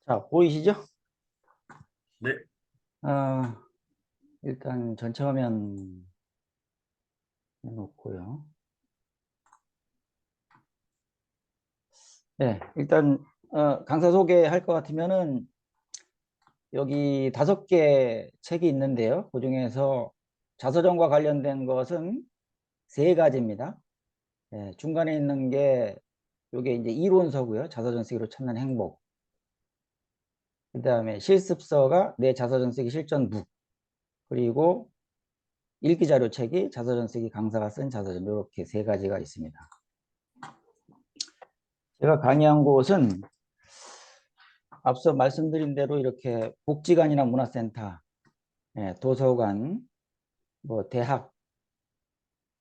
자, 보이시죠? 네, 어, 일단 전체 화면 해놓고요. 네, 일단 강사 소개할 것 같으면은 여기 5개 책이 있는데요. 그중에서 자서전과 관련된 것은 3가지입니다. 네, 중간에 있는 게 이게 이제 이론서고요. 자서전 쓰기로 찾는 행복. 그 다음에 실습서가 내 자서전 쓰기 실전북. 그리고 읽기자료 책이 자서전 쓰기 강사가 쓴 자서전, 이렇게 3가지가 있습니다. 제가 강의한 곳은 앞서 말씀드린 대로 이렇게 복지관이나 문화센터, 도서관, 뭐 대학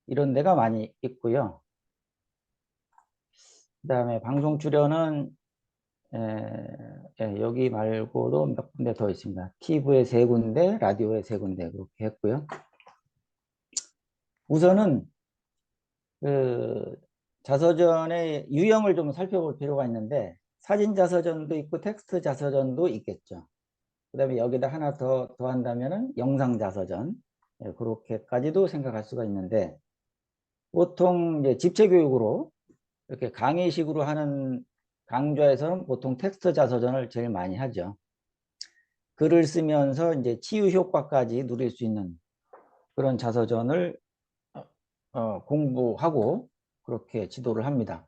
이런 데가 많이 있고요. 그 다음에 방송 출연은 여기 말고도 몇 군데 더 있습니다. TV에 3군데, 라디오에 3군데 그렇게 했고요. 우선은 그 자서전의 유형을 좀 살펴볼 필요가 있는데, 사진 자서전도 있고 텍스트 자서전도 있겠죠. 그 다음에 여기다 하나 더 더한다면은 영상 자서전, 그렇게까지도 생각할 수가 있는데, 보통 이제 집체 교육으로 이렇게 강의식으로 하는 강좌에서는 보통 텍스트 자서전을 제일 많이 하죠. 글을 쓰면서 이제 치유 효과까지 누릴 수 있는 그런 자서전을 공부하고 그렇게 지도를 합니다.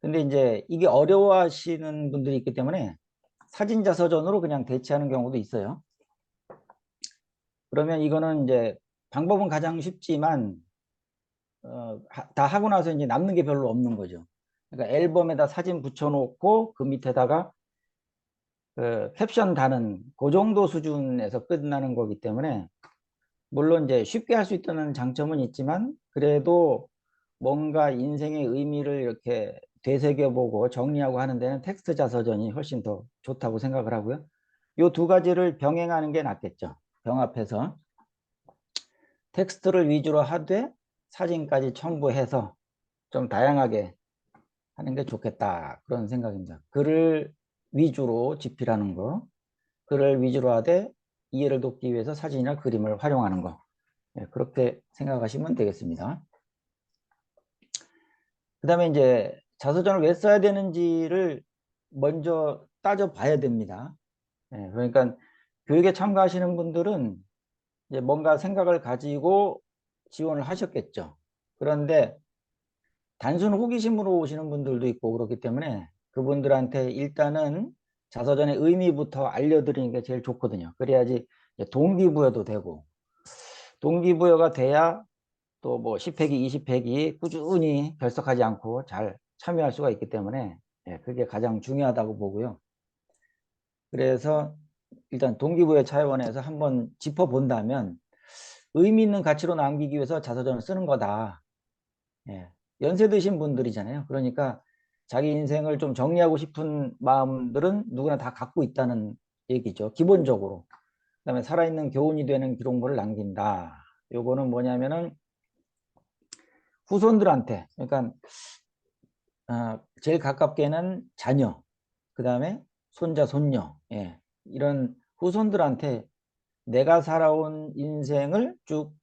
근데 이제 이게 어려워하시는 분들이 있기 때문에 사진 자서전으로 그냥 대체하는 경우도 있어요. 그러면 이거는 이제 방법은 가장 쉽지만 다 하고 나서 이제 남는 게 별로 없는 거죠. 그러니까 앨범에다 사진 붙여놓고 그 밑에다가 캡션 다는 그 정도 수준에서 끝나는 거기 때문에, 물론 이제 쉽게 할 수 있다는 장점은 있지만 그래도 뭔가 인생의 의미를 이렇게 되새겨보고 정리하고 하는 데는 텍스트 자서전이 훨씬 더 좋다고 생각을 하고요. 이 2가지를 병행하는 게 낫겠죠. 병합해서 텍스트를 위주로 하되 사진까지 첨부해서 좀 다양하게 하는 게 좋겠다, 그런 생각입니다. 글을 위주로 집필하는 거, 글을 위주로 하되 이해를 돕기 위해서 사진이나 그림을 활용하는 거, 그렇게 생각하시면 되겠습니다. 그 다음에 이제 자서전을 왜 써야 되는지를 먼저 따져봐야 됩니다. 그러니까 교육에 참가하시는 분들은 이제 뭔가 생각을 가지고 지원을 하셨겠죠. 그런데 단순 호기심으로 오시는 분들도 있고 그렇기 때문에 그분들한테 일단은 자서전의 의미부터 알려드리는 게 제일 좋거든요. 그래야지 동기부여도 되고, 동기부여가 돼야 또 뭐 10회기, 20회기 꾸준히 결석하지 않고 잘 참여할 수가 있기 때문에 그게 가장 중요하다고 보고요. 그래서 일단 동기부여 차원에서 한번 짚어본다면 의미 있는 가치로 남기기 위해서 자서전을 쓰는 거다. 연세 드신 분들이잖아요. 그러니까 자기 인생을 좀 정리하고 싶은 마음들은 누구나 다 갖고 있다는 얘기죠. 기본적으로. 그다음에 살아있는 교훈이 되는 기록물을 남긴다. 요거는 뭐냐면은 후손들한테, 그러니까 제일 가깝게는 자녀, 그 다음에 손자, 손녀, 이런 후손들한테 내가 살아온 인생을 쭉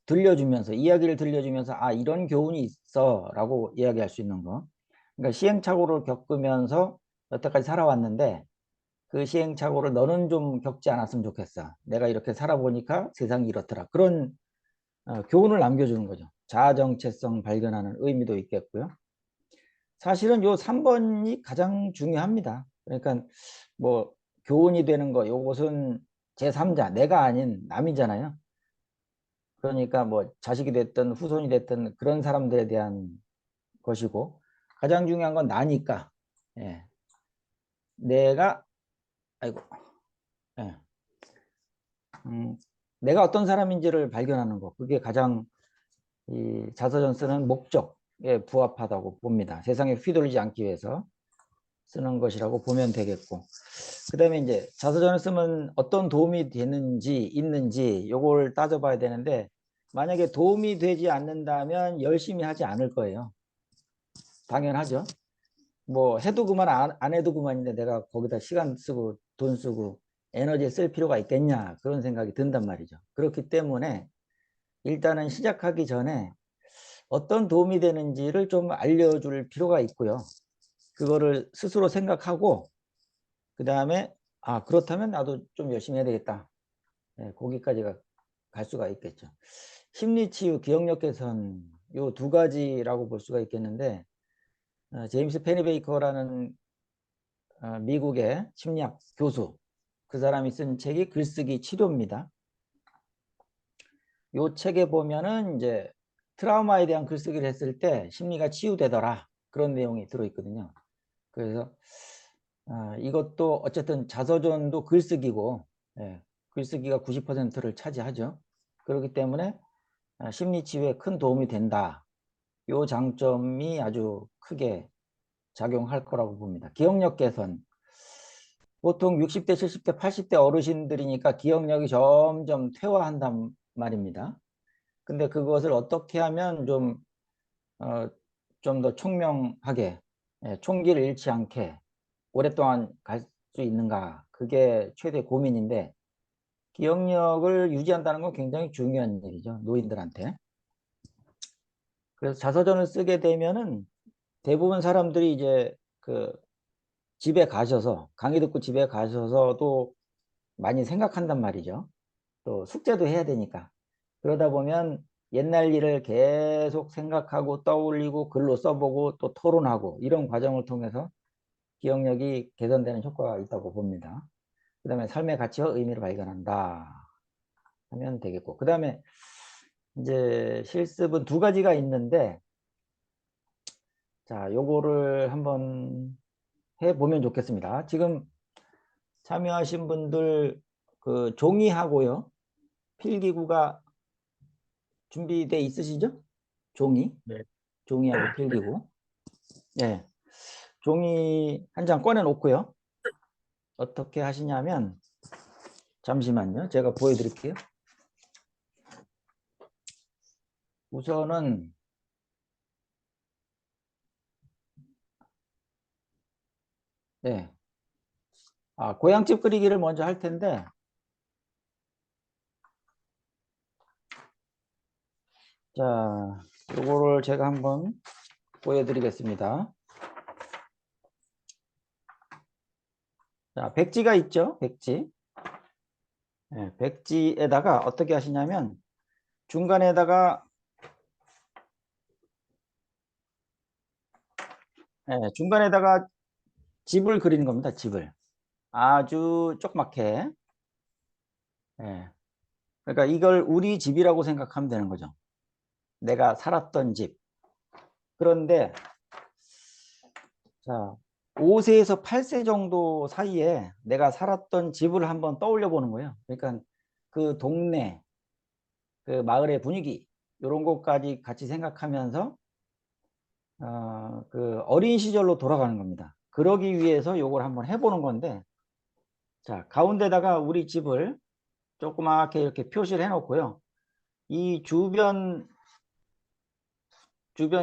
들려주면서, 이야기를 들려주면서, 아, 이런 교훈이 있어 라고 이야기할 수 있는 거. 그러니까 시행착오를 겪으면서 여태까지 살아왔는데 그 시행착오를 너는 좀 겪지 않았으면 좋겠어. 내가 이렇게 살아보니까 세상이 이렇더라. 그런 교훈을 남겨주는 거죠. 자아 정체성 발견하는 의미도 있겠고요. 사실은 요 3번이 가장 중요합니다. 그러니까 뭐 교훈이 되는 거, 요것은 제3자, 내가 아닌 남이잖아요. 그러니까 뭐 자식이 됐든 후손이 됐든 그런 사람들에 대한 것이고, 가장 중요한 건 나니까. 예. 내가, 아이고, 예. 내가 어떤 사람인지를 발견하는 거, 그게 가장 이 자서전 쓰는 목적에 부합하다고 봅니다. 세상에 휘둘리지 않기 위해서 쓰는 것이라고 보면 되겠고, 그 다음에 이제 자서전을 쓰면 어떤 도움이 되는지 있는지 요걸 따져봐야 되는데, 만약에 도움이 되지 않는다면 열심히 하지 않을 거예요. 당연하죠. 뭐 해도 그만 안 해도 그만인데 내가 거기다 시간 쓰고 돈 쓰고 에너지 쓸 필요가 있겠냐 그런 생각이 든단 말이죠. 그렇기 때문에 일단은 시작하기 전에 어떤 도움이 되는지를 좀 알려줄 필요가 있고요. 그거를 스스로 생각하고 그 다음에 아 그렇다면 나도 좀 열심히 해야 되겠다. 네, 거기까지가 갈 수가 있겠죠. 심리치유, 기억력 개선 요 두 가지라고 볼 수가 있겠는데 제임스 페니베이커라는 미국의 심리학 교수 그 사람이 쓴 책이 글쓰기 치료입니다. 요 책에 보면은 이제 트라우마에 대한 글쓰기를 했을 때 심리가 치유되더라 그런 내용이 들어있거든요. 그래서 이것도 어쨌든 자서전도 글쓰기고 예, 글쓰기가 90%를 차지하죠. 그렇기 때문에 심리치유에 큰 도움이 된다. 요 장점이 아주 크게 작용할 거라고 봅니다. 기억력 개선. 보통 60대, 70대, 80대 어르신들이니까 기억력이 점점 퇴화한단 말입니다. 근데 그것을 어떻게 하면 좀 더 총명하게, 총기를 잃지 않게 오랫동안 갈 수 있는가. 그게 최대 고민인데, 기억력을 유지한다는 건 굉장히 중요한 일이죠. 노인들한테. 그래서 자서전을 쓰게 되면은 대부분 사람들이 이제 그 집에 가셔서, 강의 듣고 집에 가셔서도 많이 생각한단 말이죠. 또 숙제도 해야 되니까. 그러다 보면 옛날 일을 계속 생각하고 떠올리고 글로 써보고 또 토론하고 이런 과정을 통해서 기억력이 개선되는 효과가 있다고 봅니다. 그 다음에 삶의 가치와 의미를 발견한다 하면 되겠고 그 다음에 이제 실습은 두 가지가 있는데 자 요거를 한번 해보면 좋겠습니다. 지금 참여하신 분들 그 종이하고요 필기구가 준비돼 있으시죠? 종이, 네. 종이하고 필기구. 네, 종이 한 장 꺼내 놓고요. 어떻게 하시냐면 잠시만요. 제가 보여드릴게요. 우선은 네, 고향집 그리기를 먼저 할 텐데 자, 요거를 제가 한번 보여드리겠습니다. 자, 백지가 있죠? 백지. 네, 백지에다가 어떻게 하시냐면 중간에다가 중간에다가 집을 그리는 겁니다. 집을 아주 조그맣게. 예. 그러니까 이걸 우리 집이라고 생각하면 되는 거죠. 내가 살았던 집. 그런데 자, 5세에서 8세 정도 사이에 내가 살았던 집을 한번 떠올려 보는 거예요. 그러니까 그 동네, 그 마을의 분위기 이런 것까지 같이 생각하면서 그 어린 시절로 돌아가는 겁니다. 그러기 위해서 요걸 한번 해보는 건데 자, 가운데다가 우리 집을 조그맣게 이렇게 표시를 해 놓고요. 이 주변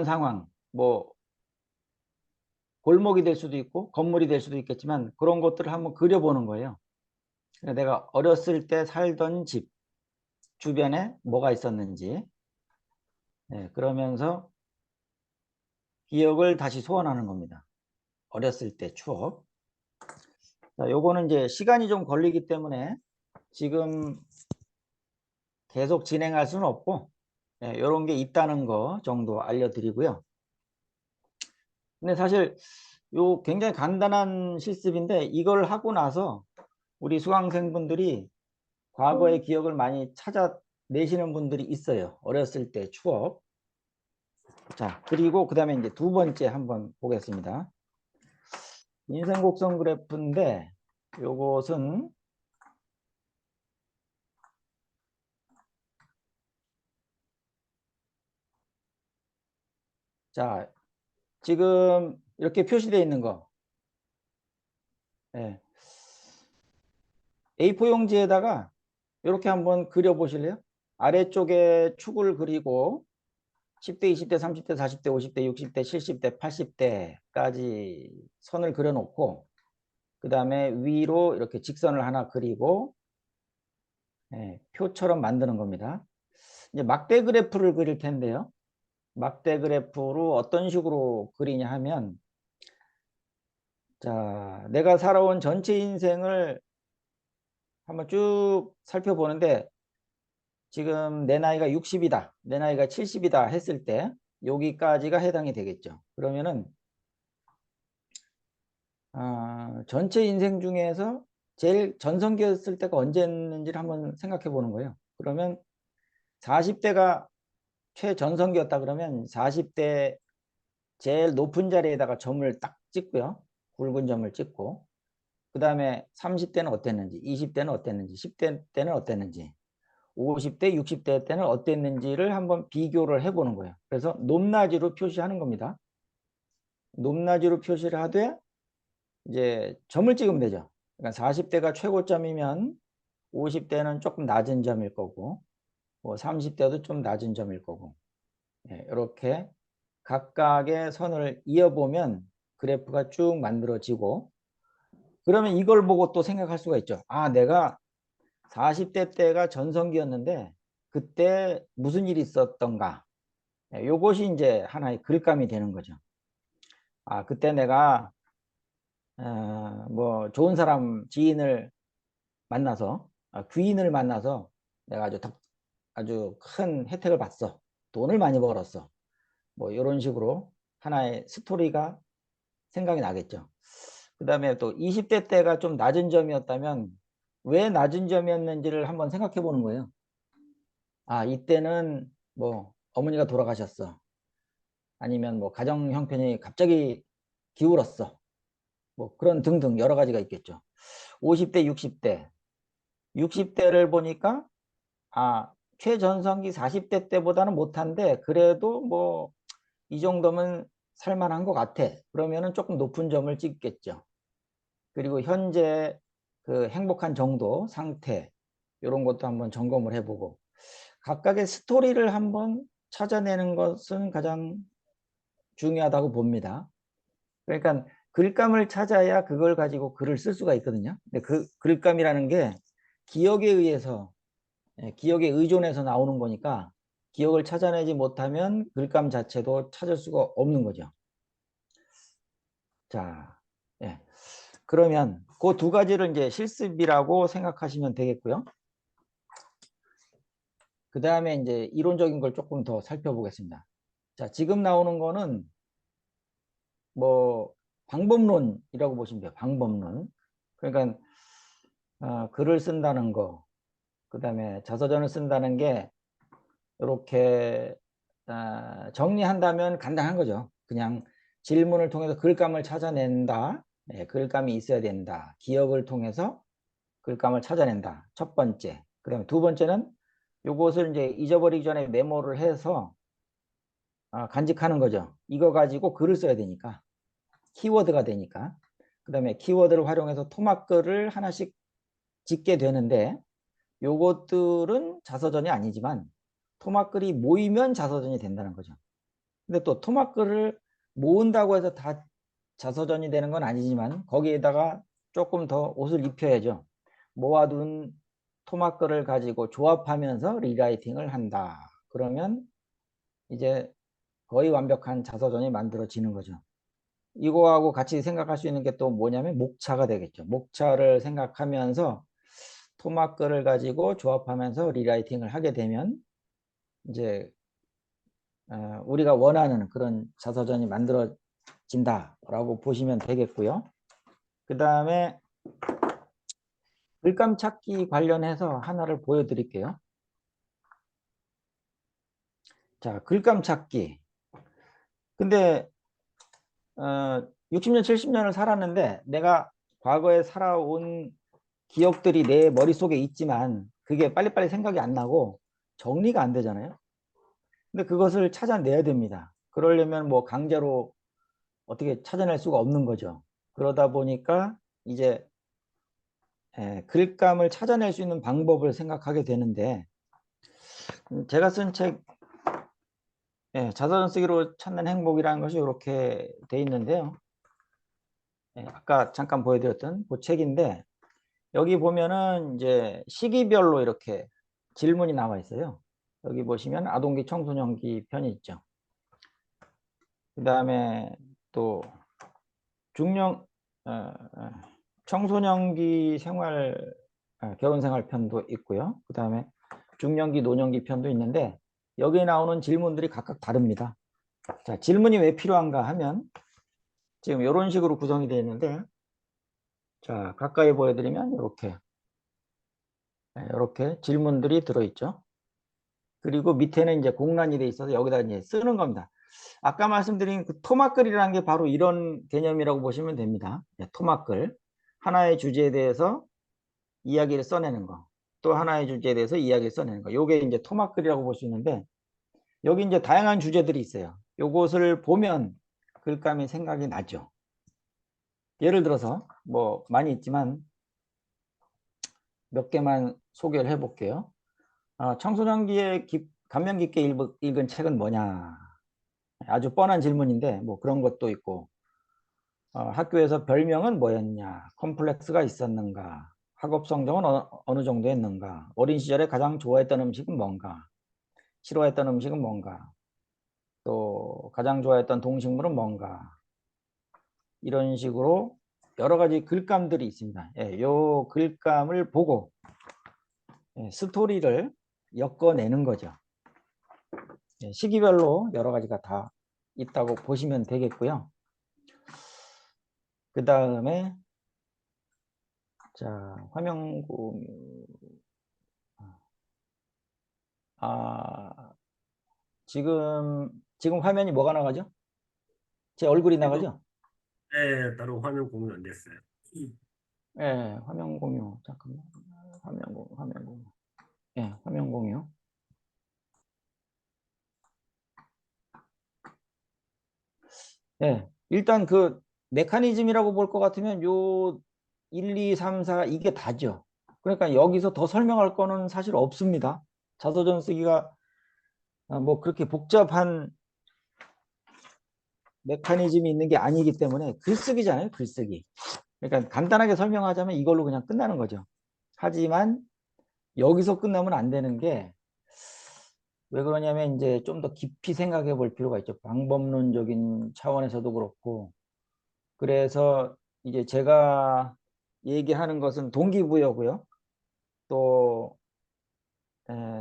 상황 뭐 골목이 될 수도 있고 건물이 될 수도 있겠지만 그런 것들을 한번 그려보는 거예요. 내가 어렸을 때 살던 집 주변에 뭐가 있었는지 그러면서 기억을 다시 소환하는 겁니다. 어렸을 때 추억. 자, 요거는 이제 시간이 좀 걸리기 때문에 지금 계속 진행할 수는 없고 이런 게 있다는 거 정도 알려드리고요. 근데 사실 요 굉장히 간단한 실습인데 이걸 하고 나서 우리 수강생분들이 과거의 기억을 많이 찾아내시는 분들이 있어요. 어렸을 때 추억. 자, 그리고 그 다음에 이제 두 번째 한번 보겠습니다. 인생 곡선 그래프인데 요것은 자, 지금 이렇게 표시되어 있는 거 예. A4 용지에다가 이렇게 한번 그려 보실래요? 아래쪽에 축을 그리고 10대, 20대, 30대, 40대, 50대, 60대, 70대, 80대까지 선을 그려놓고 그 다음에 위로 이렇게 직선을 하나 그리고 표처럼 만드는 겁니다. 이제 막대 그래프를 그릴 텐데요. 막대 그래프로 어떤 식으로 그리냐 하면 자, 내가 살아온 전체 인생을 한번 쭉 살펴보는데 지금 내 나이가 60이다, 내 나이가 70이다 했을 때 여기까지가 해당이 되겠죠. 그러면은 전체 인생 중에서 제일 전성기였을 때가 언제였는지를 한번 생각해 보는 거예요. 그러면 40대가 최전성기였다 그러면 40대 제일 높은 자리에다가 점을 딱 찍고요. 굵은 점을 찍고 그 다음에 30대는 어땠는지, 20대는 어땠는지, 10대 때는 어땠는지, 50대, 60대 때는 어땠는지를 한번 비교를 해보는 거예요. 그래서 높낮이로 표시하는 겁니다. 높낮이로 표시를 하되 이제 점을 찍으면 되죠. 그러니까 40대가 최고점이면 50대는 조금 낮은 점일 거고 뭐 30대도 좀 낮은 점일 거고 이렇게 각각의 선을 이어보면 그래프가 쭉 만들어지고 그러면 이걸 보고 또 생각할 수가 있죠. 아, 내가 40대 때가 전성기였는데 그때 무슨 일이 있었던가. 요것이 이제 하나의 글감이 되는 거죠. 아, 그때 내가 뭐 좋은 사람 지인을 만나서 귀인을 만나서 내가 아주 큰 혜택을 받았어. 돈을 많이 벌었어. 뭐 이런 식으로 하나의 스토리가 생각이 나겠죠. 그 다음에 또 20대 때가 좀 낮은 점이었다면 왜 낮은 점이었는지를 한번 생각해 보는 거예요. 아, 이때는 뭐 어머니가 돌아가셨어. 아니면 뭐 가정 형편이 갑자기 기울었어. 뭐 그런 등등 여러 가지가 있겠죠. 50대, 60대. 60대를 보니까 최전성기 40대 때보다는 못한데 그래도 뭐 이 정도면 살만한 것 같아. 그러면은 조금 높은 점을 찍겠죠. 그리고 현재 그 행복한 정도, 상태 이런 것도 한번 점검을 해보고 각각의 스토리를 한번 찾아내는 것은 가장 중요하다고 봅니다. 그러니까 글감을 찾아야 그걸 가지고 글을 쓸 수가 있거든요. 근데 그 글감이라는 게 기억에 의해서 기억에 의존해서 나오는 거니까 기억을 찾아내지 못하면 글감 자체도 찾을 수가 없는 거죠. 자, 예. 그러면 그 두 가지를 이제 실습이라고 생각하시면 되겠고요. 그 다음에 이제 이론적인 걸 조금 더 살펴보겠습니다. 자, 지금 나오는 거는 뭐 방법론이라고 보시면 돼요. 방법론. 그러니까 글을 쓴다는 거, 그 다음에 자서전을 쓴다는 게 이렇게 정리한다면 간단한 거죠. 그냥 질문을 통해서 글감을 찾아낸다. 글감이 있어야 된다. 기억을 통해서 글감을 찾아낸다. 첫 번째. 그 다음에 두 번째는 요것을 이제 잊어버리기 전에 메모를 해서 간직하는 거죠. 이거 가지고 글을 써야 되니까. 키워드가 되니까. 그 다음에 키워드를 활용해서 토막글을 하나씩 짓게 되는데 요것들은 자서전이 아니지만 토막글이 모이면 자서전이 된다는 거죠. 근데 또 토막글을 모은다고 해서 다 자서전이 되는 건 아니지만 거기에다가 조금 더 옷을 입혀야죠. 모아둔 토막글을 가지고 조합하면서 리라이팅을 한다. 그러면 이제 거의 완벽한 자서전이 만들어지는 거죠. 이거하고 같이 생각할 수 있는 게 또 뭐냐면 목차가 되겠죠. 목차를 생각하면서 토막글을 가지고 조합하면서 리라이팅을 하게 되면 이제 우리가 원하는 그런 자서전이 만들어진다라고 보시면 되겠고요. 그 다음에 글감 찾기 관련해서 하나를 보여드릴게요. 자, 글감 찾기. 근데 60년, 70년을 살았는데 내가 과거에 살아온 기억들이 내 머릿속에 있지만 그게 빨리빨리 생각이 안 나고 정리가 안 되잖아요. 근데 그것을 찾아내야 됩니다. 그러려면 뭐 강제로 어떻게 찾아낼 수가 없는 거죠. 그러다 보니까 이제 글감을 찾아낼 수 있는 방법을 생각하게 되는데 제가 쓴 책 자서전 쓰기로 찾는 행복이라는 것이 이렇게 돼 있는데요. 아까 잠깐 보여드렸던 그 책인데 여기 보면은 이제 시기별로 이렇게 질문이 나와 있어요. 여기 보시면 아동기, 청소년기 편이 있죠. 그 다음에 또 중년, 청소년기 생활, 결혼 생활 편도 있고요. 그 다음에 중년기, 노년기 편도 있는데 여기에 나오는 질문들이 각각 다릅니다. 자, 질문이 왜 필요한가 하면 지금 이런 식으로 구성이 되어 있는데 자, 가까이 보여드리면 이렇게 질문들이 들어있죠. 그리고 밑에는 이제 공란이 돼 있어서 여기다 이제 쓰는 겁니다. 아까 말씀드린 그 토막글이라는 게 바로 이런 개념이라고 보시면 됩니다. 토막글. 하나의 주제에 대해서 이야기를 써내는 거. 또 하나의 주제에 대해서 이야기를 써내는 거. 요게 이제 토막글이라고 볼 수 있는데 여기 이제 다양한 주제들이 있어요. 요것을 보면 글감이 생각이 나죠. 예를 들어서 뭐 많이 있지만 몇 개만 소개를 해 볼게요. 청소년기에 감명 깊게 읽은 책은 뭐냐? 아주 뻔한 질문인데 뭐 그런 것도 있고 학교에서 별명은 뭐였냐? 컴플렉스가 있었는가? 학업 성적은 어느 정도였는가? 어린 시절에 가장 좋아했던 음식은 뭔가? 싫어했던 음식은 뭔가? 또 가장 좋아했던 동식물은 뭔가? 이런 식으로 여러 가지 글감들이 있습니다. 요 글감을 보고 스토리를 엮어내는 거죠. 시기별로 여러 가지가 다 있다고 보시면 되겠고요. 그 다음에 자, 화면 공유. 지금 화면이 뭐가 나가죠? 제 얼굴이 지금 나가죠? 네, 따로 화면 공유 안 됐어요. 화면 공유. 잠깐만. 화면 공유. 화면 공유. 일단 그 메커니즘이라고 볼 것 같으면 요 1, 2, 3, 4 이게 다죠. 그러니까 여기서 더 설명할 거는 사실 없습니다. 자서전 쓰기가 뭐 그렇게 복잡한 메커니즘이 있는 게 아니기 때문에 글쓰기잖아요, 글쓰기. 그러니까 간단하게 설명하자면 이걸로 그냥 끝나는 거죠. 하지만 여기서 끝나면 안 되는 게 왜 그러냐면 이제 좀 더 깊이 생각해 볼 필요가 있죠. 방법론적인 차원에서도 그렇고. 그래서 이제 제가 얘기하는 것은 동기부여고요. 또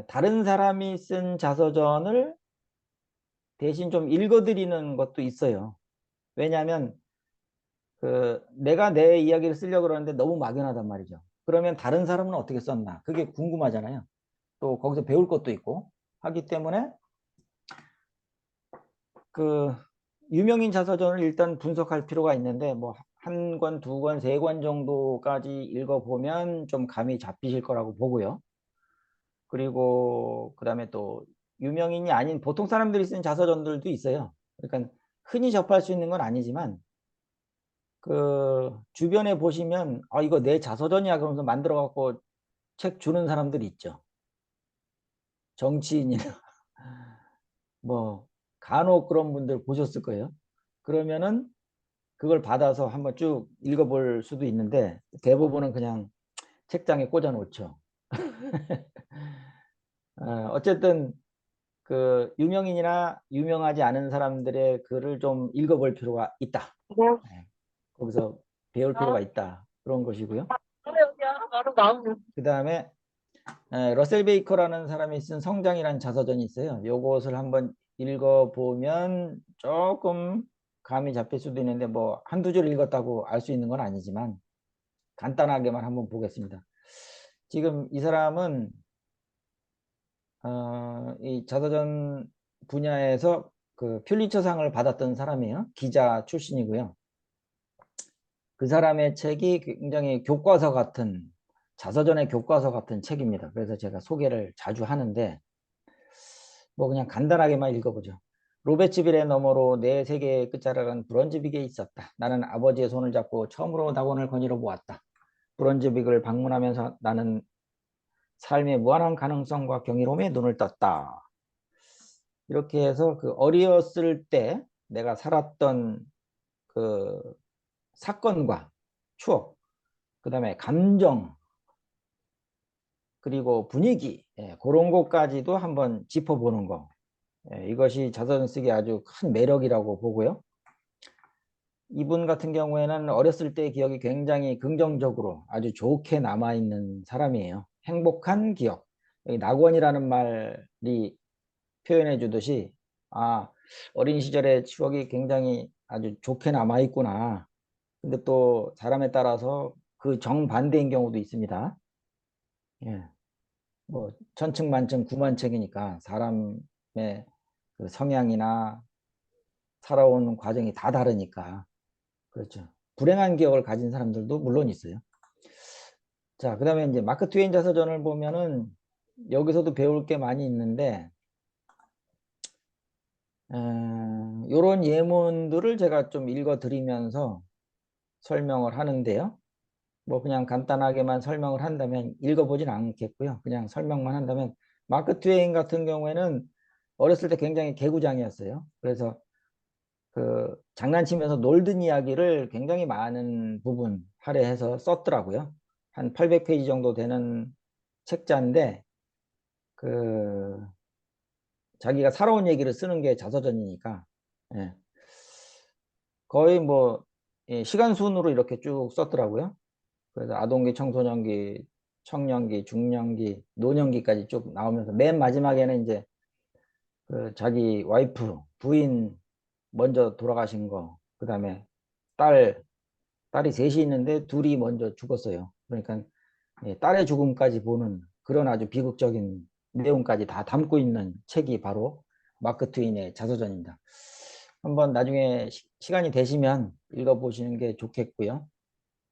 다른 사람이 쓴 자서전을 대신 좀 읽어드리는 것도 있어요. 왜냐하면 내가 내 이야기를 쓰려고 그러는데 너무 막연하단 말이죠. 그러면 다른 사람은 어떻게 썼나? 그게 궁금하잖아요. 또 거기서 배울 것도 있고 하기 때문에 그 유명인 자서전을 일단 분석할 필요가 있는데 뭐 한 권, 두 권, 세 권 정도까지 읽어보면 좀 감이 잡히실 거라고 보고요. 그리고 그 다음에 또 유명인이 아닌 보통 사람들이 쓴 자서전들도 있어요. 그러니까 흔히 접할 수 있는 건 아니지만 주변에 보시면 이거 내 자서전이야 그러면서 만들어 갖고 책 주는 사람들이 있죠. 정치인이나 뭐 간혹 그런 분들 보셨을 거예요. 그러면은 그걸 받아서 한번 쭉 읽어볼 수도 있는데 대부분은 그냥 책장에 꽂아 놓죠. 어쨌든 유명인이나 유명하지 않은 사람들의 글을 좀 읽어볼 필요가 있다. 네, 거기서 배울 필요가 있다. 그런 것이고요. 그 다음에 러셀 베이커라는 사람이 쓴 성장이라는 자서전이 있어요. 요것을 한번 읽어보면 조금 감이 잡힐 수도 있는데 뭐 한두 줄 읽었다고 알 수 있는 건 아니지만 간단하게만 한번 보겠습니다. 지금 이 사람은 이 자서전 분야에서 그 퓰리처상을 받았던 사람이에요. 기자 출신이고요. 그 사람의 책이 굉장히 교과서 같은 자서전의 교과서 같은 책입니다. 그래서 제가 소개를 자주 하는데 뭐 그냥 간단하게만 읽어보죠. 로베츠빌의 너머로 내 세계의 끝자락은 브런즈빅에 있었다. 나는 아버지의 손을 잡고 처음으로 낙원을 거닐어 보았다. 브런즈빅을 방문하면서 나는 삶의 무한한 가능성과 경이로움에 눈을 떴다. 이렇게 해서 그 어렸을 때 내가 살았던 그 사건과 추억, 그다음에 감정, 그리고 분위기, 그런 것까지도 한번 짚어보는 거. 이것이 자서전 쓰기 아주 큰 매력이라고 보고요. 이분 같은 경우에는 어렸을 때의 기억이 굉장히 긍정적으로 아주 좋게 남아있는 사람이에요. 행복한 기억. 여기 낙원이라는 말이 표현해 주듯이, 아, 어린 시절의 추억이 굉장히 아주 좋게 남아있구나. 근데 또 사람에 따라서 그 정반대인 경우도 있습니다. 예. 뭐 천층만층 구만층이니까 사람의 그 성향이나 살아오는 과정이 다 다르니까. 그렇죠. 불행한 기억을 가진 사람들도 물론 있어요. 자, 그다음에 이제 마크 트웨인 자서전을 보면은 여기서도 배울 게 많이 있는데, 이런 예문들을 제가 좀 읽어드리면서 설명을 하는데요. 뭐 그냥 간단하게만 설명을 한다면, 읽어보진 않겠고요. 그냥 설명만 한다면, 마크 트웨인 같은 경우에는 어렸을 때 굉장히 개구장이었어요. 그래서 그 장난치면서 놀던 이야기를 굉장히 많은 부분 할애해서 썼더라고요. 한 800페이지 정도 되는 책자인데, 그 자기가 살아온 얘기를 쓰는 게 자서전이니까, 예, 거의 뭐 시간 순으로 이렇게 쭉 썼더라고요. 그래서 아동기, 청소년기, 청년기, 중년기, 노년기까지 쭉 나오면서 맨 마지막에는 이제 그 자기 와이프, 부인 먼저 돌아가신 거, 그다음에 딸, 딸이 셋이 있는데 둘이 먼저 죽었어요. 그러니까 딸의 죽음까지 보는 그런 아주 비극적인 내용까지 다 담고 있는 책이 바로 마크 트윈의 자서전입니다. 한번 나중에 시간이 되시면 읽어보시는 게 좋겠고요.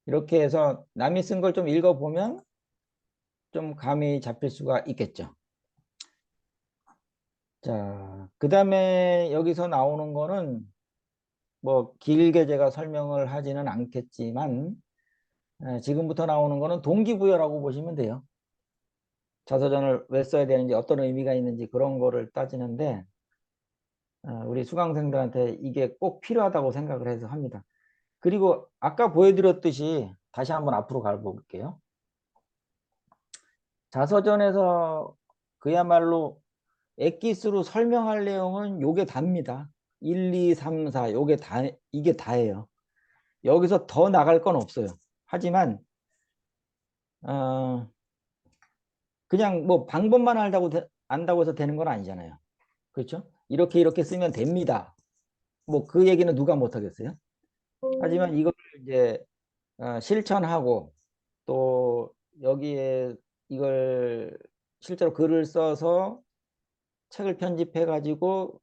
이렇게 해서 남이 쓴 걸 좀 읽어보면 좀 감이 잡힐 수가 있겠죠. 자, 그 다음에 여기서 나오는 거는 뭐 길게 제가 설명을 하지는 않겠지만, 지금부터 나오는 거는 동기부여라고 보시면 돼요. 자서전을 왜 써야 되는지, 어떤 의미가 있는지 그런 거를 따지는데, 우리 수강생들한테 이게 꼭 필요하다고 생각을 해서 합니다. 그리고 아까 보여드렸듯이 다시 한번 앞으로 가볼게요. 자서전에서 그야말로 엑기스로 설명할 내용은 요게 답니다. 1, 2, 3, 4 요게 다, 이게 다예요. 여기서 더 나갈 건 없어요. 하지만 어, 그냥 뭐 방법만 안다고 해서 되는 건 아니잖아요. 그렇죠? 이렇게 이렇게 쓰면 됩니다. 뭐 그 얘기는 누가 못 하겠어요? 하지만 이걸 이제 실천하고, 또 여기에 이걸 실제로 글을 써서 책을 편집해 가지고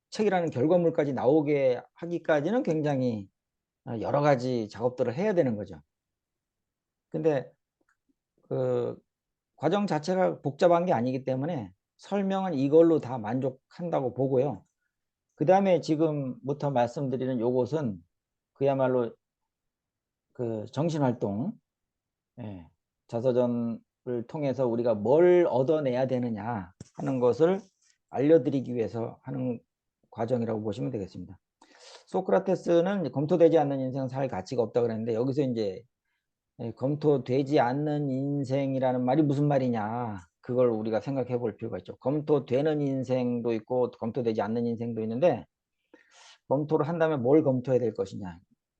책이라는 결과물까지 나오게 하기까지는 굉장히 여러 가지 작업들을 해야 되는 거죠. 근데 그 과정 자체가 복잡한 게 아니기 때문에 설명은 이걸로 다 만족한다고 보고요. 그 다음에 지금부터 말씀드리는 요것은 그야말로 그 정신활동, 예, 자서전을 통해서 우리가 뭘 얻어내야 되느냐 하는 것을 알려드리기 위해서 하는 과정이라고 보시면 되겠습니다. 소크라테스는 검토되지 않는 인생은 살 가치가 없다 그랬는데, 여기서 이제 검토되지 않는 인생이라는 말이 무슨 말이냐, 그걸 우리가 생각해 볼 필요가 있죠. 검토되는 인생도 있고 검토되지 않는 인생도 있는데, 검토를 한다면 뭘 검토해야 될 것이냐.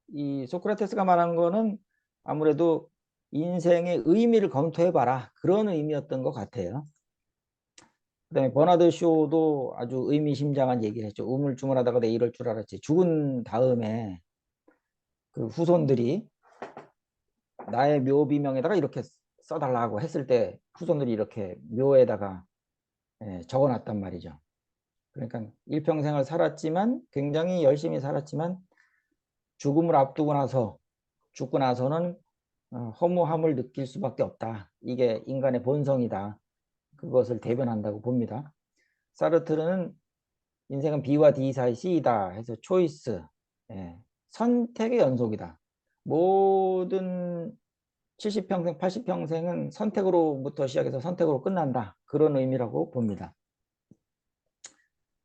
이 소크라테스가 말한 거는 아무래도 인생의 의미를 검토해 봐라, 그런 의미였던 것 같아요. 그다음에 버나드 쇼도 아주 의미심장한 얘기를 했죠. 우물쭈물하다가 내 이럴 줄 알았지. 죽은 다음에 그 후손들이 나의 묘비명에다가 이렇게 써달라고 했을 때 후손들이 이렇게 묘에다가 적어놨단 말이죠. 그러니까 일평생을 살았지만, 굉장히 열심히 살았지만, 죽음을 앞두고 나서, 죽고 나서는 허무함을 느낄 수밖에 없다. 이게 인간의 본성이다. 그것을 대변한다고 봅니다. 사르트르는 인생은 B와 D 사이 C이다 해서 초이스, 선택의 연속이다. 모든 70평생, 80평생은 선택으로부터 시작해서 선택으로 끝난다. 그런 의미라고 봅니다.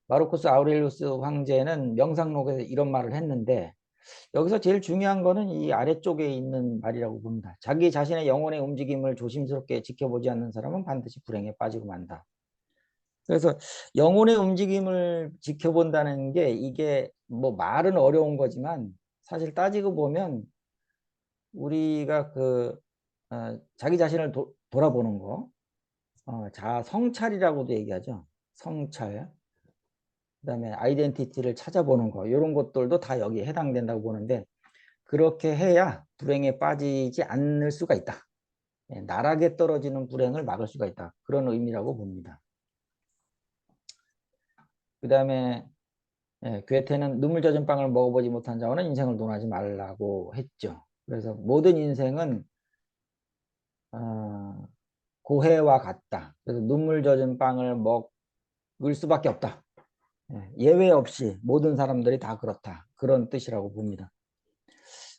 마르쿠스 아우렐리우스 황제는 명상록에서 이런 말을 했는데 여기서 제일 중요한 거는 이 아래쪽에 있는 말이라고 봅니다. 자기 자신의 영혼의 움직임을 조심스럽게 지켜보지 않는 사람은 반드시 불행에 빠지고 만다. 그래서 영혼의 움직임을 지켜본다는 게 이게 뭐 말은 어려운 거지만 사실 따지고 보면 우리가 자기 자신을 돌아보는 거, 자 성찰이라고도 얘기하죠. 성찰. 그다음에 아이덴티티를 찾아보는 거 이런 것들도 다 여기에 해당된다고 보는데 그렇게 해야 불행에 빠지지 않을 수가 있다. 예, 나락에 떨어지는 불행을 막을 수가 있다. 그런 의미라고 봅니다. 그다음에 괴테는 눈물 젖은 빵을 먹어보지 못한 자와는 인생을 논하지 말라고 했죠. 그래서 모든 인생은 어, 고해와 같다. 그래서 눈물 젖은 빵을 먹을 수밖에 없다. 예외 없이 모든 사람들이 다 그렇다. 그런 뜻이라고 봅니다.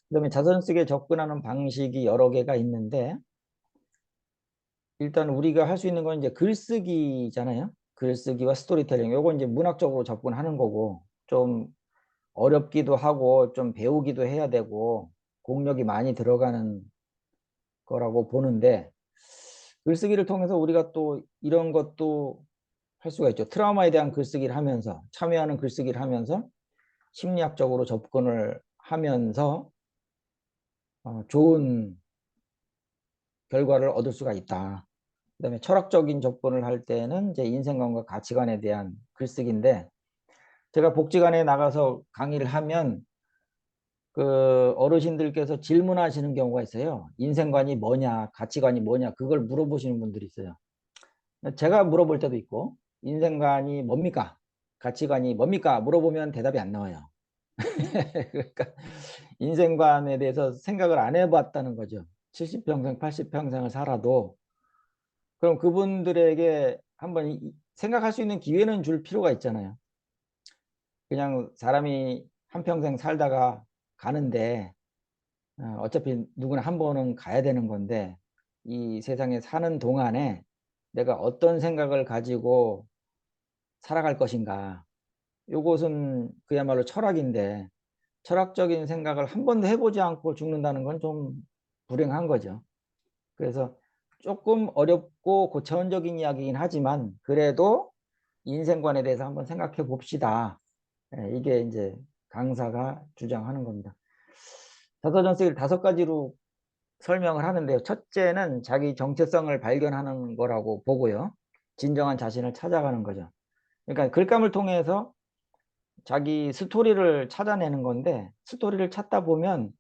그다음에 자선 쓰기에 접근하는 방식이 여러 개가 있는데 일단 우리가 할 수 있는 건 이제 글쓰기잖아요. 글쓰기와 스토리텔링. 요거 이제 문학적으로 접근하는 거고 좀 어렵기도 하고 좀 배우기도 해야 되고 공력이 많이 들어가는 거라고 보는데 글쓰기를 통해서 우리가 또 이런 것도 할 수가 있죠. 트라우마에 대한 글쓰기를 하면서 참여하는 글쓰기를 하면서 심리학적으로 접근을 하면서 좋은 결과를 얻을 수가 있다. 그다음에 철학적인 접근을 할 때는 이제 인생관과 가치관에 대한 글쓰기인데 제가 복지관에 나가서 강의를 하면 그 어르신들께서 질문하시는 경우가 있어요. 인생관이 뭐냐, 가치관이 뭐냐, 그걸 물어보시는 분들이 있어요. 제가 물어볼 때도 있고, 인생관이 뭡니까? 가치관이 뭡니까? 물어보면 대답이 안 나와요. 그러니까 인생관에 대해서 생각을 안 해봤다는 거죠. 70평생, 80평생을 살아도 그럼 그분들에게 한번 생각할 수 있는 기회는 줄 필요가 있잖아요. 그냥 사람이 한평생 살다가 가는데 어차피 누구나 한 번은 가야 되는 건데 이 세상에 사는 동안에 내가 어떤 생각을 가지고 살아갈 것인가. 요것은 그야말로 철학인데 철학적인 생각을 한 번도 해보지 않고 죽는다는 건 좀 불행한 거죠. 그래서 조금 어렵고 고차원적인 이야기이긴 하지만 그래도 인생관에 대해서 한번 생각해 봅시다. 이게 이제 강사가 주장하는 겁니다. 자서전쓰기를 5가지로 설명을 하는데요. 첫째는 자기 정체성을 발견하는 거라고 보고요. 진정한 자신을 찾아가는 거죠. 그러니까 글감을 통해서 자기 스토리를 찾아내는 건데 스토리를 찾다 보면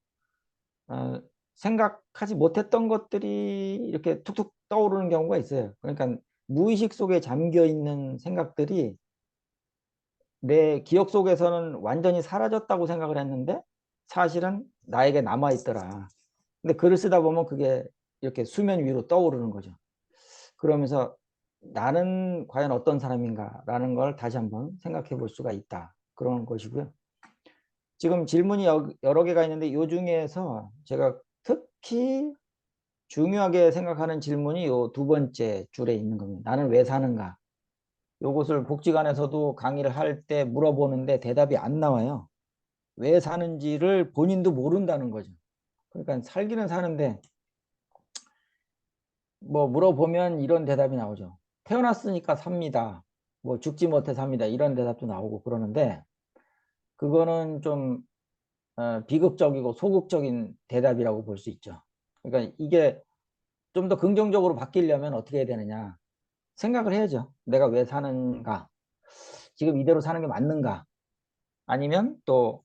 어, 생각하지 못했던 것들이 이렇게 툭툭 떠오르는 경우가 있어요. 그러니까 무의식 속에 잠겨 있는 생각들이 내 기억 속에서는 완전히 사라졌다고 생각을 했는데 사실은 나에게 남아 있더라. 근데 글을 쓰다 보면 그게 이렇게 수면 위로 떠오르는 거죠. 그러면서 나는 과연 어떤 사람인가라는 걸 다시 한번 생각해 볼 수가 있다. 그런 것이고요. 지금 질문이 여러 개가 있는데 이 중에서 제가 특히 중요하게 생각하는 질문이 이 2번째 줄에 있는 겁니다. 나는 왜 사는가? 요것을 복지관에서도 강의를 할 때 물어보는데 대답이 안 나와요. 왜 사는지를 본인도 모른다는 거죠. 그러니까 살기는 사는데 뭐 물어보면 이런 대답이 나오죠. 태어났으니까 삽니다. 뭐 죽지 못해 삽니다. 이런 대답도 나오고 그러는데 그거는 좀 비극적이고 소극적인 대답이라고 볼 수 있죠. 그러니까 이게 좀 더 긍정적으로 바뀌려면 어떻게 해야 되느냐. 생각을 해야죠. 내가 왜 사는가? 지금 이대로 사는 게 맞는가? 아니면 또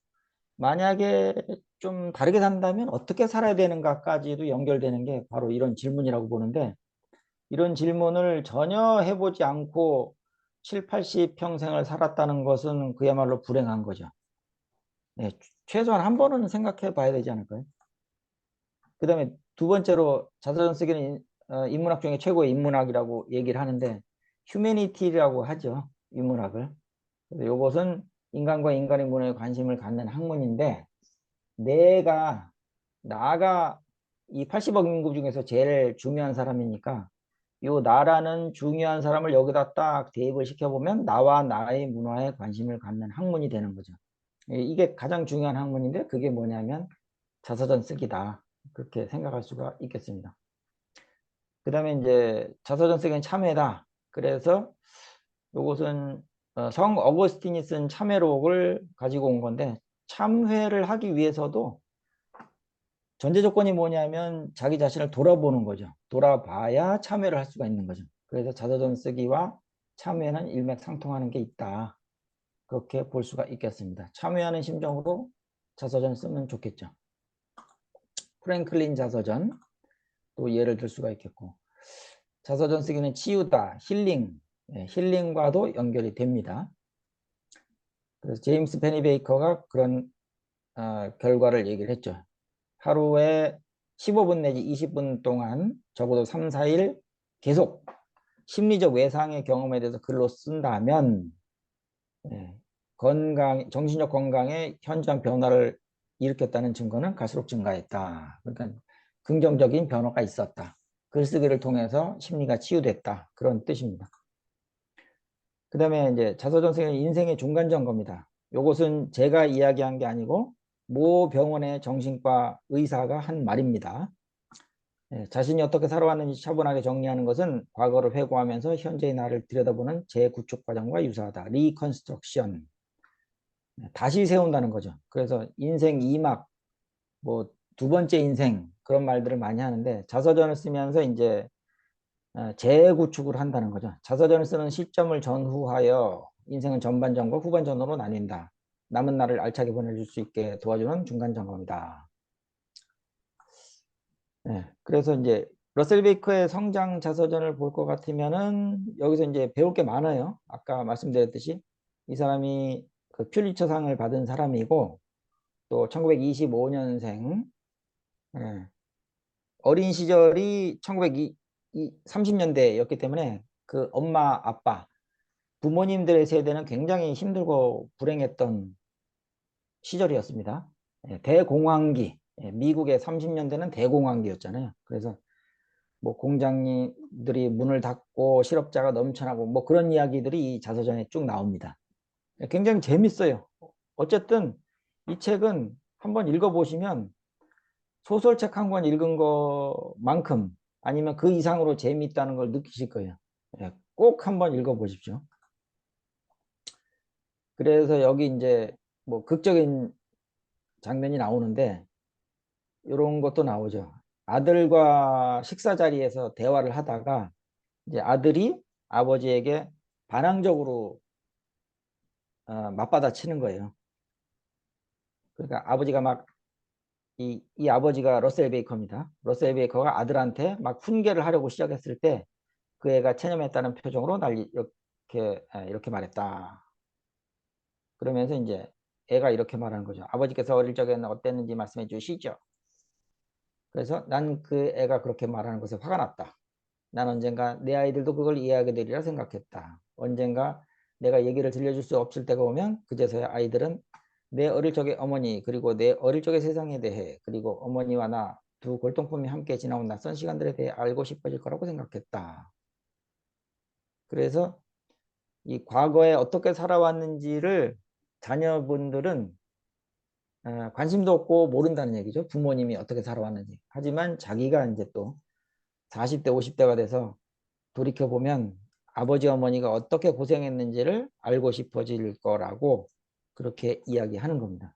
만약에 좀 다르게 산다면 어떻게 살아야 되는가까지도 연결되는 게 바로 이런 질문이라고 보는데 이런 질문을 전혀 해보지 않고 7, 80평생을 살았다는 것은 그야말로 불행한 거죠. 네, 최소한 한 번은 생각해 봐야 되지 않을까요? 그 다음에 2번째로 자서전 쓰기는 인문학 중에 최고의 인문학이라고 얘기를 하는데 휴메니티라고 하죠. 인문학을. 그래서 이것은 인간과 인간의 문화에 관심을 갖는 학문인데 나가 이 80억 인구 중에서 제일 중요한 사람이니까 요 나라는 중요한 사람을 여기다 딱 대입을 시켜보면 나와 나의 문화에 관심을 갖는 학문이 되는 거죠. 이게 가장 중요한 학문인데 그게 뭐냐면 자서전 쓰기다. 그렇게 생각할 수가 있겠습니다. 그 다음에 이제 자서전 쓰기는 참회다. 그래서 요것은 성 어거스틴이 쓴 참회록을 가지고 온 건데 참회를 하기 위해서도 전제 조건이 뭐냐면 자기 자신을 돌아보는 거죠. 돌아봐야 참회를 할 수가 있는 거죠. 그래서 자서전 쓰기와 참회는 일맥상통하는 게 있다. 그렇게 볼 수가 있겠습니다. 참회하는 심정으로 자서전 쓰면 좋겠죠. 프랭클린 자서전 또 예를 들 수가 있겠고 자서전 쓰기는 치유다, 힐링, 힐링과도 연결이 됩니다. 그래서 제임스 페니베이커가 그런 결과를 얘기를 했죠. 하루에 15분 내지 20분 동안 적어도 3, 4일 계속 심리적 외상의 경험에 대해서 글로 쓴다면 정신적 건강에 현저한 변화를 일으켰다는 증거는 갈수록 증가했다. 그러니까 긍정적인 변화가 있었다. 글쓰기를 통해서 심리가 치유됐다. 그런 뜻입니다. 그 다음에 이제 자서전생은 인생의 중간 점검이다. 이것은 제가 이야기한 게 아니고 모 병원의 정신과 의사가 한 말입니다. 자신이 어떻게 살아왔는지 차분하게 정리하는 것은 과거를 회고하면서 현재의 나를 들여다보는 재구축 과정과 유사하다. 리컨스트럭션. 다시 세운다는 거죠. 그래서 인생 2막, 뭐 두 번째 인생 그런 말들을 많이 하는데 자서전을 쓰면서 이제 재구축을 한다는 거죠. 자서전을 쓰는 시점을 전후하여 인생은 전반전과 후반전으로 나뉜다. 남은 날을 알차게 보내줄 수 있게 도와주는 중간 점검이다. 그래서 이제 러셀 베이커의 성장 자서전을 볼 것 같으면은 여기서 이제 배울 게 많아요. 아까 말씀드렸듯이 이 사람이 그 퓰리처상을 받은 사람이고 또 1925년생 어린 시절이 1930년대였기 때문에 그 엄마 아빠 부모님들의 세대는 굉장히 힘들고 불행했던 시절이었습니다. 대공황기 미국의 30년대는 대공황기였잖아요. 그래서 뭐 공장들이 문을 닫고 실업자가 넘쳐나고 뭐 그런 이야기들이 이 자서전에 쭉 나옵니다. 굉장히 재밌어요. 어쨌든 이 책은 한번 읽어보시면 소설책 한 권 읽은 것만큼 아니면 그 이상으로 재미있다는 걸 느끼실 거예요. 꼭 한번 읽어보십시오. 그래서 여기 이제 뭐 극적인 장면이 나오는데 이런 것도 나오죠. 아들과 식사 자리에서 대화를 하다가 이제 아들이 아버지에게 반항적으로 맞받아치는 거예요. 그러니까 아버지가 막 이 아버지가 러셀 베이커입니다. 러셀 베이커가 아들한테 막 훈계를 하려고 시작했을 때 그 애가 체념했다는 표정으로 날 이렇게 말했다. 그러면서 이제 애가 이렇게 말하는 거죠. 아버지께서 어릴 적에는 어땠는지 말씀해 주시죠. 그래서 난 그 애가 그렇게 말하는 것에 화가 났다. 난 언젠가 내 아이들도 그걸 이해하게 되리라 생각했다. 언젠가 내가 얘기를 들려줄 수 없을 때가 오면 그제서야 아이들은 내 어릴 적의 어머니 그리고 내 어릴 적의 세상에 대해 그리고 어머니와 나 두 골동품이 함께 지나온 낯선 시간들에 대해 알고 싶어질 거라고 생각했다. 그래서 이 과거에 어떻게 살아왔는지를 자녀분들은 관심도 없고 모른다는 얘기죠. 부모님이 어떻게 살아왔는지. 하지만 자기가 이제 또 40대, 50대가 돼서 돌이켜보면 아버지, 어머니가 어떻게 고생했는지를 알고 싶어질 거라고 그렇게 이야기하는 겁니다.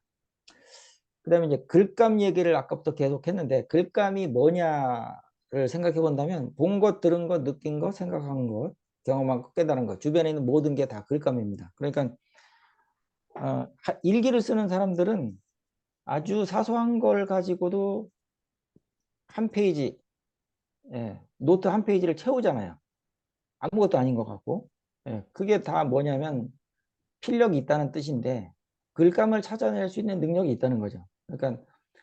그 다음에 이제 글감 얘기를 아까부터 계속 했는데 글감이 뭐냐를 생각해 본다면 본 것, 들은 것, 느낀 것, 생각한 것, 경험한 것, 깨달은 것 주변에 있는 모든 게 다 글감입니다. 그러니까 일기를 쓰는 사람들은 아주 사소한 걸 가지고도 한 페이지, 노트 한 페이지를 채우잖아요. 아무것도 아닌 것 같고. 그게 다 뭐냐면 필력이 있다는 뜻인데 글감을 찾아낼 수 있는 능력이 있다는 거죠. 그러니까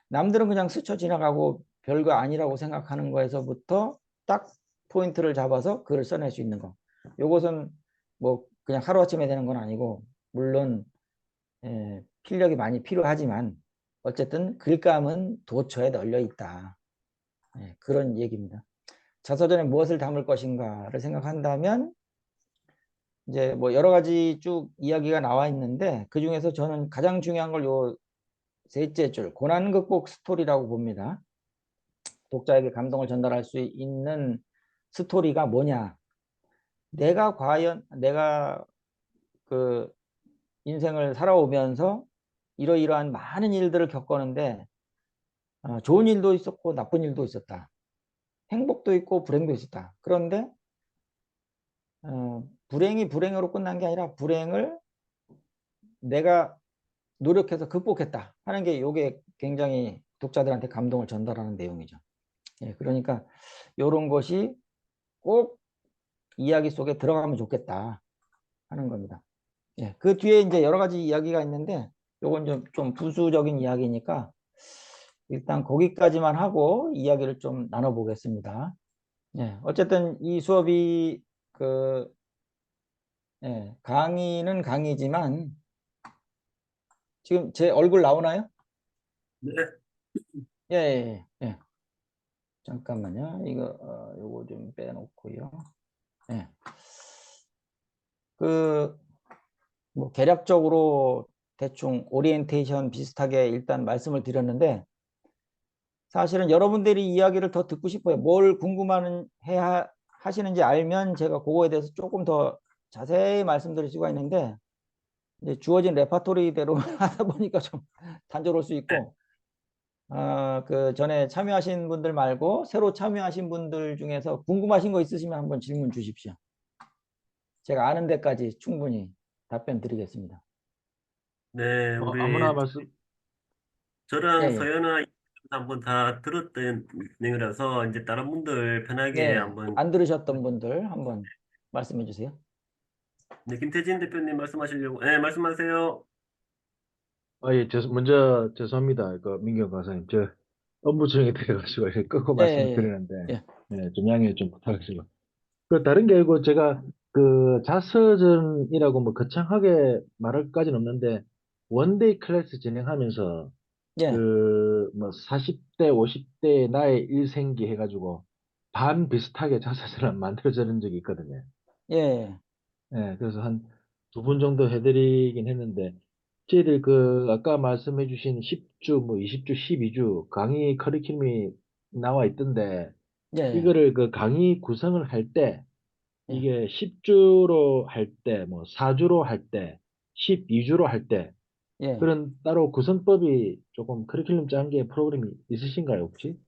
남들은 그냥 스쳐 지나가고 별거 아니라고 생각하는 거에서부터 딱 포인트를 잡아서 글을 써낼 수 있는 거. 요것은 뭐 그냥 하루아침에 되는 건 아니고 물론 필력이 많이 필요하지만 어쨌든 글감은 도처에 널려 있다. 그런 얘기입니다. 자서전에 무엇을 담을 것인가를 생각한다면 이제 뭐 여러 가지 쭉 이야기가 나와 있는데 그 중에서 저는 가장 중요한 걸 요 셋째 줄 고난 극복 스토리라고 봅니다. 독자에게 감동을 전달할 수 있는 스토리가 뭐냐? 내가 과연 내가 그 인생을 살아오면서 이러이러한 많은 일들을 겪었는데 좋은 일도 있었고 나쁜 일도 있었다. 행복도 있고 불행도 있었다. 그런데 불행이 불행으로 끝난 게 아니라 불행을 내가 노력해서 극복했다 하는 게 이게 굉장히 독자들한테 감동을 전달하는 내용이죠. 예, 그러니까 이런 것이 꼭 이야기 속에 들어가면 좋겠다 하는 겁니다. 예, 그 뒤에 이제 여러 가지 이야기가 있는데 요건 좀 부수적인 이야기니까 일단 거기까지만 하고 이야기를 좀 나눠보겠습니다. 예, 어쨌든 이 수업이 그 예, 강의는 강의지만 지금 제 얼굴 나오나요? 네, 예, 예, 예. 예. 잠깐만요. 이거 요거 좀 빼놓고요. 예. 그 뭐 개략적으로 대충 오리엔테이션 비슷하게 일단 말씀을 드렸는데 사실은 여러분들이 이야기를 더 듣고 싶어요. 뭘 궁금한 해 하시는지 알면 제가 그거에 대해서 조금 더 자세히 말씀드릴 수가 있는데 이제 주어진 레파토리대로 하다 보니까 좀 단조로울 수 있고 그 전에 참여하신 분들 말고 새로 참여하신 분들 중에서 궁금하신 거 있으시면 한번 질문 주십시오. 제가 아는 데까지 충분히 답변 드리겠습니다. 네, 아무나 우리 말씀, 예, 저랑 예. 서연아 한번 다 들었던 내용이라서 이제 다른 분들 편하게 네, 한번. 안 들으셨던 분들 한번 말씀해 주세요. 네, 김태진 대표님 말씀하시려고. 네, 말씀하세요. 예, 먼저 죄송합니다. 그 민경 강사님, 저 업무 중에 들어가지고 이렇게 끊고 예, 말씀을 예, 드리는데, 예. 좀 양해 좀 부탁드리고. 그 다른 게 아니고 제가 그 자서전이라고 뭐 거창하게 말할까지는 없는데, 원데이 클래스 진행하면서 예, 예, 그 뭐 40대, 50대 나의 일생기 해가지고 반 비슷하게 자서전을 만들어지는 적이 있거든요. 예, 그래서 한 두 분 정도 해드리긴 했는데, 저희들 그, 아까 말씀해 주신 10주, 뭐 20주, 12주 강의 커리큘럼이 나와 있던데, 예, 예, 이거를 그 강의 구성을 할 때, 예, 이게 10주로 할 때, 뭐 4주로 할 때, 12주로 할 때, 예. 그런 따로 구성법이 조금 커리큘럼 짠 게 프로그램이 있으신가요, 혹시?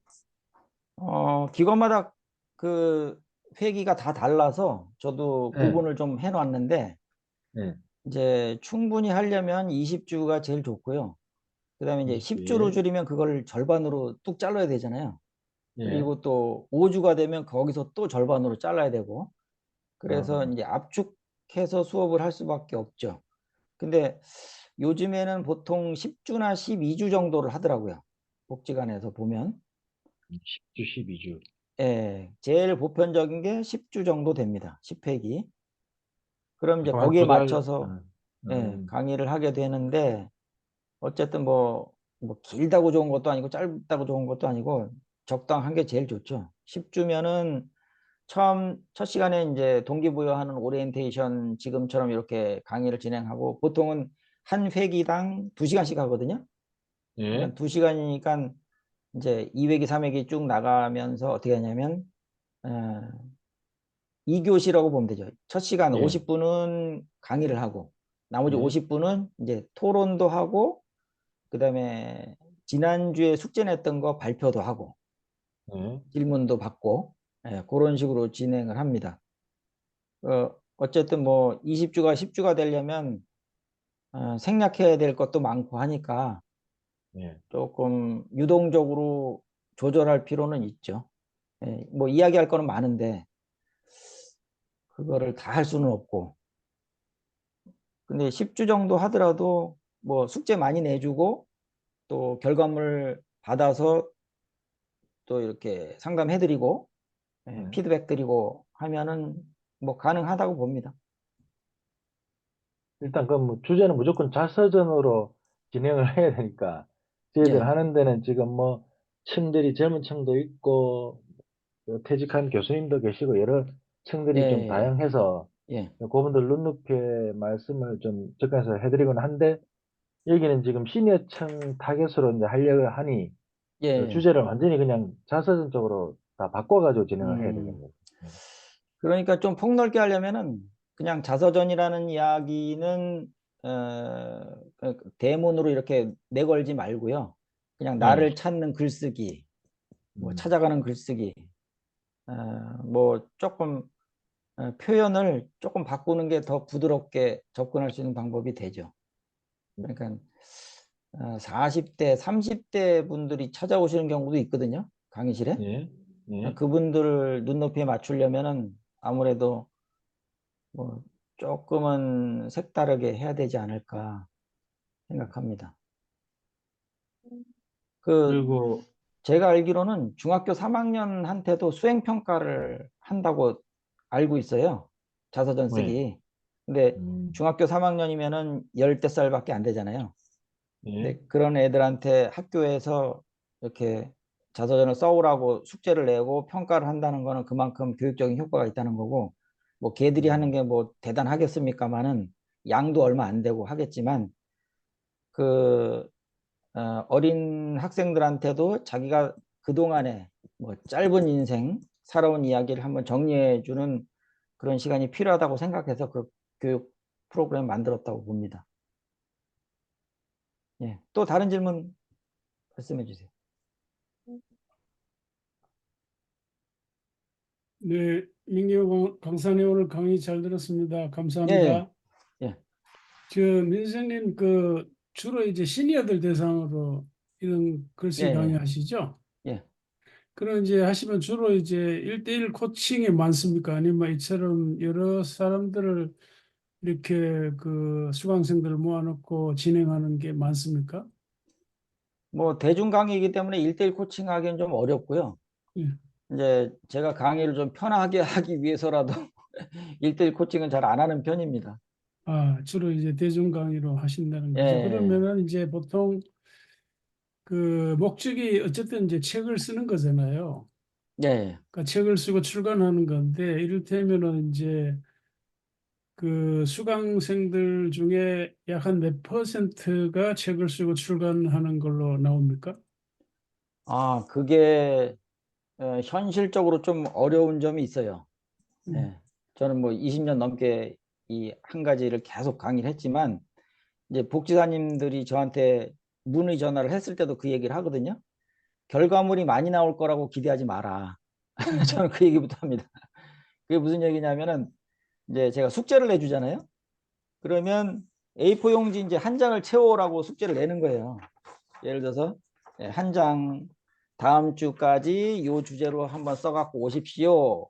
기관마다 그 회기가 다 달라서 저도 네, 구분을 좀 해놨는데 네, 이제 충분히 하려면 20주가 제일 좋고요. 그다음에 이제 20주, 10주로 예, 줄이면 그걸 절반으로 뚝 잘라야 되잖아요. 예, 그리고 또 5주가 되면 거기서 또 절반으로 잘라야 되고 그래서 어, 이제 압축해서 수업을 할 수밖에 없죠. 근데 요즘에는 보통 10주나 12주 정도를 하더라고요. 복지관에서 보면. 10주, 12주. 예, 제일 보편적인 게 10주 정도 됩니다. 10회기. 그럼 이제 그럼 한 거기에 두 달, 맞춰서 예, 강의를 하게 되는데 어쨌든 뭐 길다고 좋은 것도 아니고 짧다고 좋은 것도 아니고 적당한 게 제일 좋죠. 10주면은 처음 첫 시간에 이제 동기부여하는 오리엔테이션 지금처럼 이렇게 강의를 진행하고 보통은 한 회기당 2시간씩 하거든요. 예, 그러니까 2시간이니까 이제 2회기, 3회기 쭉 나가면서 어떻게 하냐면 어, 2교시라고 보면 되죠. 첫 시간 예, 50분은 강의를 하고 나머지 예, 50분은 이제 토론도 하고 그다음에 지난주에 숙제 냈던 거 발표도 하고 예. 질문도 받고 예, 그런 식으로 진행을 합니다. 어쨌든 뭐 20주가 10주가 되려면 생략해야 될 것도 많고 하니까 예. 조금 유동적으로 조절할 필요는 있죠. 예, 뭐 이야기할 거는 많은데 그거를 다 할 수는 없고 근데 10주 정도 하더라도 뭐 숙제 많이 내주고 또 결과물 받아서 또 이렇게 상담해드리고 예. 피드백 드리고 하면은 뭐 가능하다고 봅니다. 일단 그 뭐 주제는 무조건 자서전으로 진행을 해야 되니까 저희들 예, 하는 데는 지금 뭐 층들이 젊은 층도 있고 그 퇴직한 교수님도 계시고 여러 층들이 좀 예, 다양해서 예, 그분들 눈높이의 말씀을 좀 접근해서 해드리곤 한데 여기는 지금 시니어층 타겟으로 이제 하려고 하니 예, 예. 주제를 완전히 그냥 자서전적으로 다 바꿔가지고 진행을 해야 음, 되겠네요. 예. 그러니까 좀 폭넓게 하려면은 그냥 자서전이라는 이야기는 그 대문으로 이렇게 내걸지 말고요. 그냥 네. 나를 찾는 글쓰기, 뭐 음. 찾아가는 글쓰기, 뭐 조금 표현을 조금 바꾸는 게 더 부드럽게 접근할 수 있는 방법이 되죠. 그러니까 40대, 30대 분들이 찾아오시는 경우도 있거든요. 강의실에. 예. 예. 그분들을 눈높이에 맞추려면은 아무래도 뭐 조금은 색다르게 해야 되지 않을까 생각합니다. 그 그리고 제가 알기로는 중학교 3학년한테도 수행평가를 한다고 알고 있어요. 자서전 네. 쓰기. 근데 음. 중학교 3학년이면은 10대 살밖에 안 되잖아요. 예. 근데 그런 애들한테 학교에서 이렇게 자서전을 써오라고 숙제를 내고 평가를 한다는 거는 그만큼 교육적인 효과가 있다는 거고, 뭐 걔들이 하는 음. 게 뭐 대단하겠습니까마는 양도 얼마 안 되고 하겠지만 그 어린 학생들한테도 자기가 그동안에 뭐 짧은 인생 살아온 이야기를 한번 정리해 주는 그런 시간이 필요하다고 생각해서 그 교육 프로그램 만들었다고 봅니다. 예. 또 다른 질문 말씀해 주세요. 네, 민규 강사님 오늘 강의 잘 들었습니다. 예, 예, 감사합니다. 예, 민생님 주로 이제 시니어들 대상으로 이런 글쓰기 강의 예, 하시죠? 예. 그럼 이제 하시면 주로 이제 1대1 코칭이 많습니까? 아니면 이처럼 여러 사람들을 이렇게 수강생들을 모아놓고 진행하는 게 많습니까? 뭐 대중 강의이기 때문에 1대1 코칭하기는 좀 어렵고요. 예. 이제 제가 강의를 좀 편하게 하기 위해서라도 1대1 코칭은 잘 안 하는 편입니다. 주로 이제 대중 강의로 하신다는 거죠. 예, 그러면은 이제 보통 목적이 어쨌든 이제 책을 쓰는 거잖아요. 예, 예. 그러니까 책을 쓰고 출간하는 건데 이를테면은 이제 수강생들 중에 약 한 몇 퍼센트가 책을 쓰고 출간하는 걸로 나옵니까? 그게 현실적으로 좀 어려운 점이 있어요. 음. 예. 저는 뭐 20년 넘게 이 한 가지를 계속 강의를 했지만 이제 복지사님들이 저한테 문의 전화를 했을 때도 그 얘기를 하거든요. 결과물이 많이 나올 거라고 기대하지 마라. 음. 저는 그 얘기부터 합니다. 그게 무슨 얘기냐면은 이제 제가 숙제를 내주잖아요. 그러면 A4 용지 이제 한 장을 채워라고 숙제를 내는 거예요. 예를 들어서 한 장 다음 주까지 요 주제로 한번 써갖고 오십시오.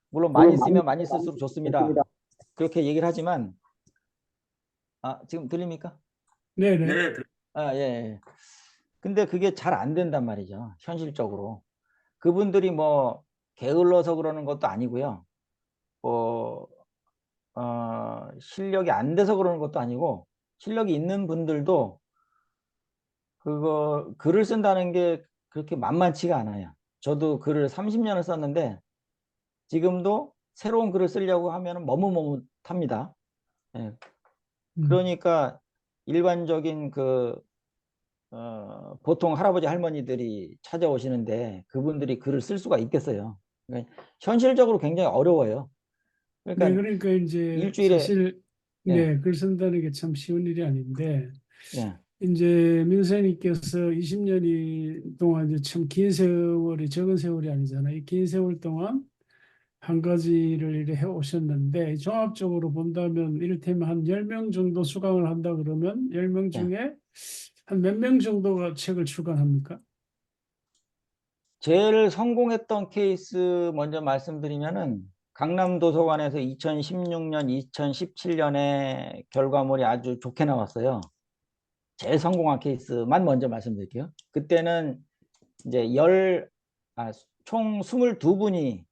물론 많이 쓰면 많이 쓸수록 좋습니다. 그렇게 얘기를 하지만 지금 들립니까? 네네. 네, 예, 예. 근데 그게 잘 안 된단 말이죠. 현실적으로. 그분들이 뭐 게을러서 그러는 것도 아니고요. 뭐 실력이 안 돼서 그러는 것도 아니고 실력이 있는 분들도 그거 글을 쓴다는 게 그렇게 만만치가 않아요. 저도 글을 30년을 썼는데 지금도 새로운 글을 쓰려고 하면 머뭇머뭇합니다. 예. 음. 그러니까 일반적인 보통 할아버지 할머니들이 찾아오시는데 그분들이 글을 쓸 수가 있겠어요. 그러니까 현실적으로 굉장히 어려워요. 네, 그러니까 그러니까 이제 일주일에 사실 예, 네, 글 쓴다는 게 참 쉬운 일이 아닌데 예, 이제 민선님께서 20년이 동안 이제 참 긴 세월이 적은 세월이 아니잖아요. 이 긴 세월 동안 한 가지를 이렇게 해 오셨는데 종합적으로 본다면 이를테면 한 10명 정도 수강을 한다 그러면 10명 예. 중에 한 몇 명 정도가 책을 출간합니까? 제일 성공했던 케이스 먼저 말씀드리면은 강남도서관에서 2016년, 2017년에 결과물이 아주 좋게 나왔어요. 제일 성공한 케이스만 먼저 말씀드릴게요. 그때는 이제 총 22분이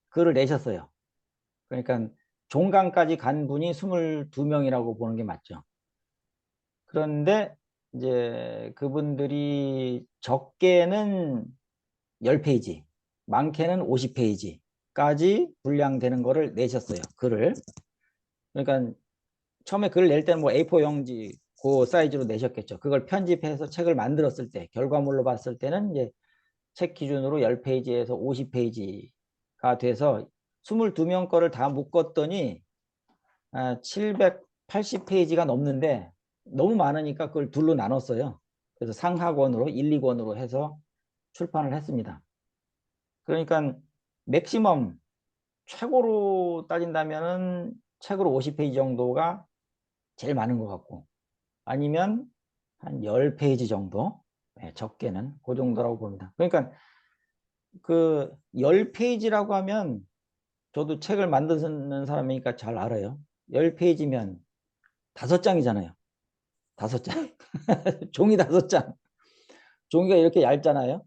글을 내셨어요. 그러니까 종강까지 간 분이 22명이라고 보는 게 맞죠. 그런데 이제 그분들이 적게는 10페이지, 많게는 50페이지까지 분량되는 거를 내셨어요. 글을. 그러니까 처음에 글을 낼 때는 뭐 A4 용지 그 사이즈로 내셨겠죠. 그걸 편집해서 책을 만들었을 때 결과물로 봤을 때는 이제 책 기준으로 10페이지에서 50페이지가 돼서 22명 거를 다 묶었더니 780페이지가 넘는데 너무 많으니까 그걸 둘로 나눴어요. 그래서 상하권으로 1, 2권으로 해서 출판을 했습니다. 그러니까 맥시멈 최고로 따진다면은 책으로 50페이지 정도가 제일 많은 것 같고 아니면 한 10페이지 정도 적게는 그 정도라고 봅니다. 그러니까 그 10페이지라고 하면 저도 책을 만드는 사람이니까 잘 알아요. 10페이지면 5장이잖아요. 5장. 종이 5장. 종이가 이렇게 얇잖아요.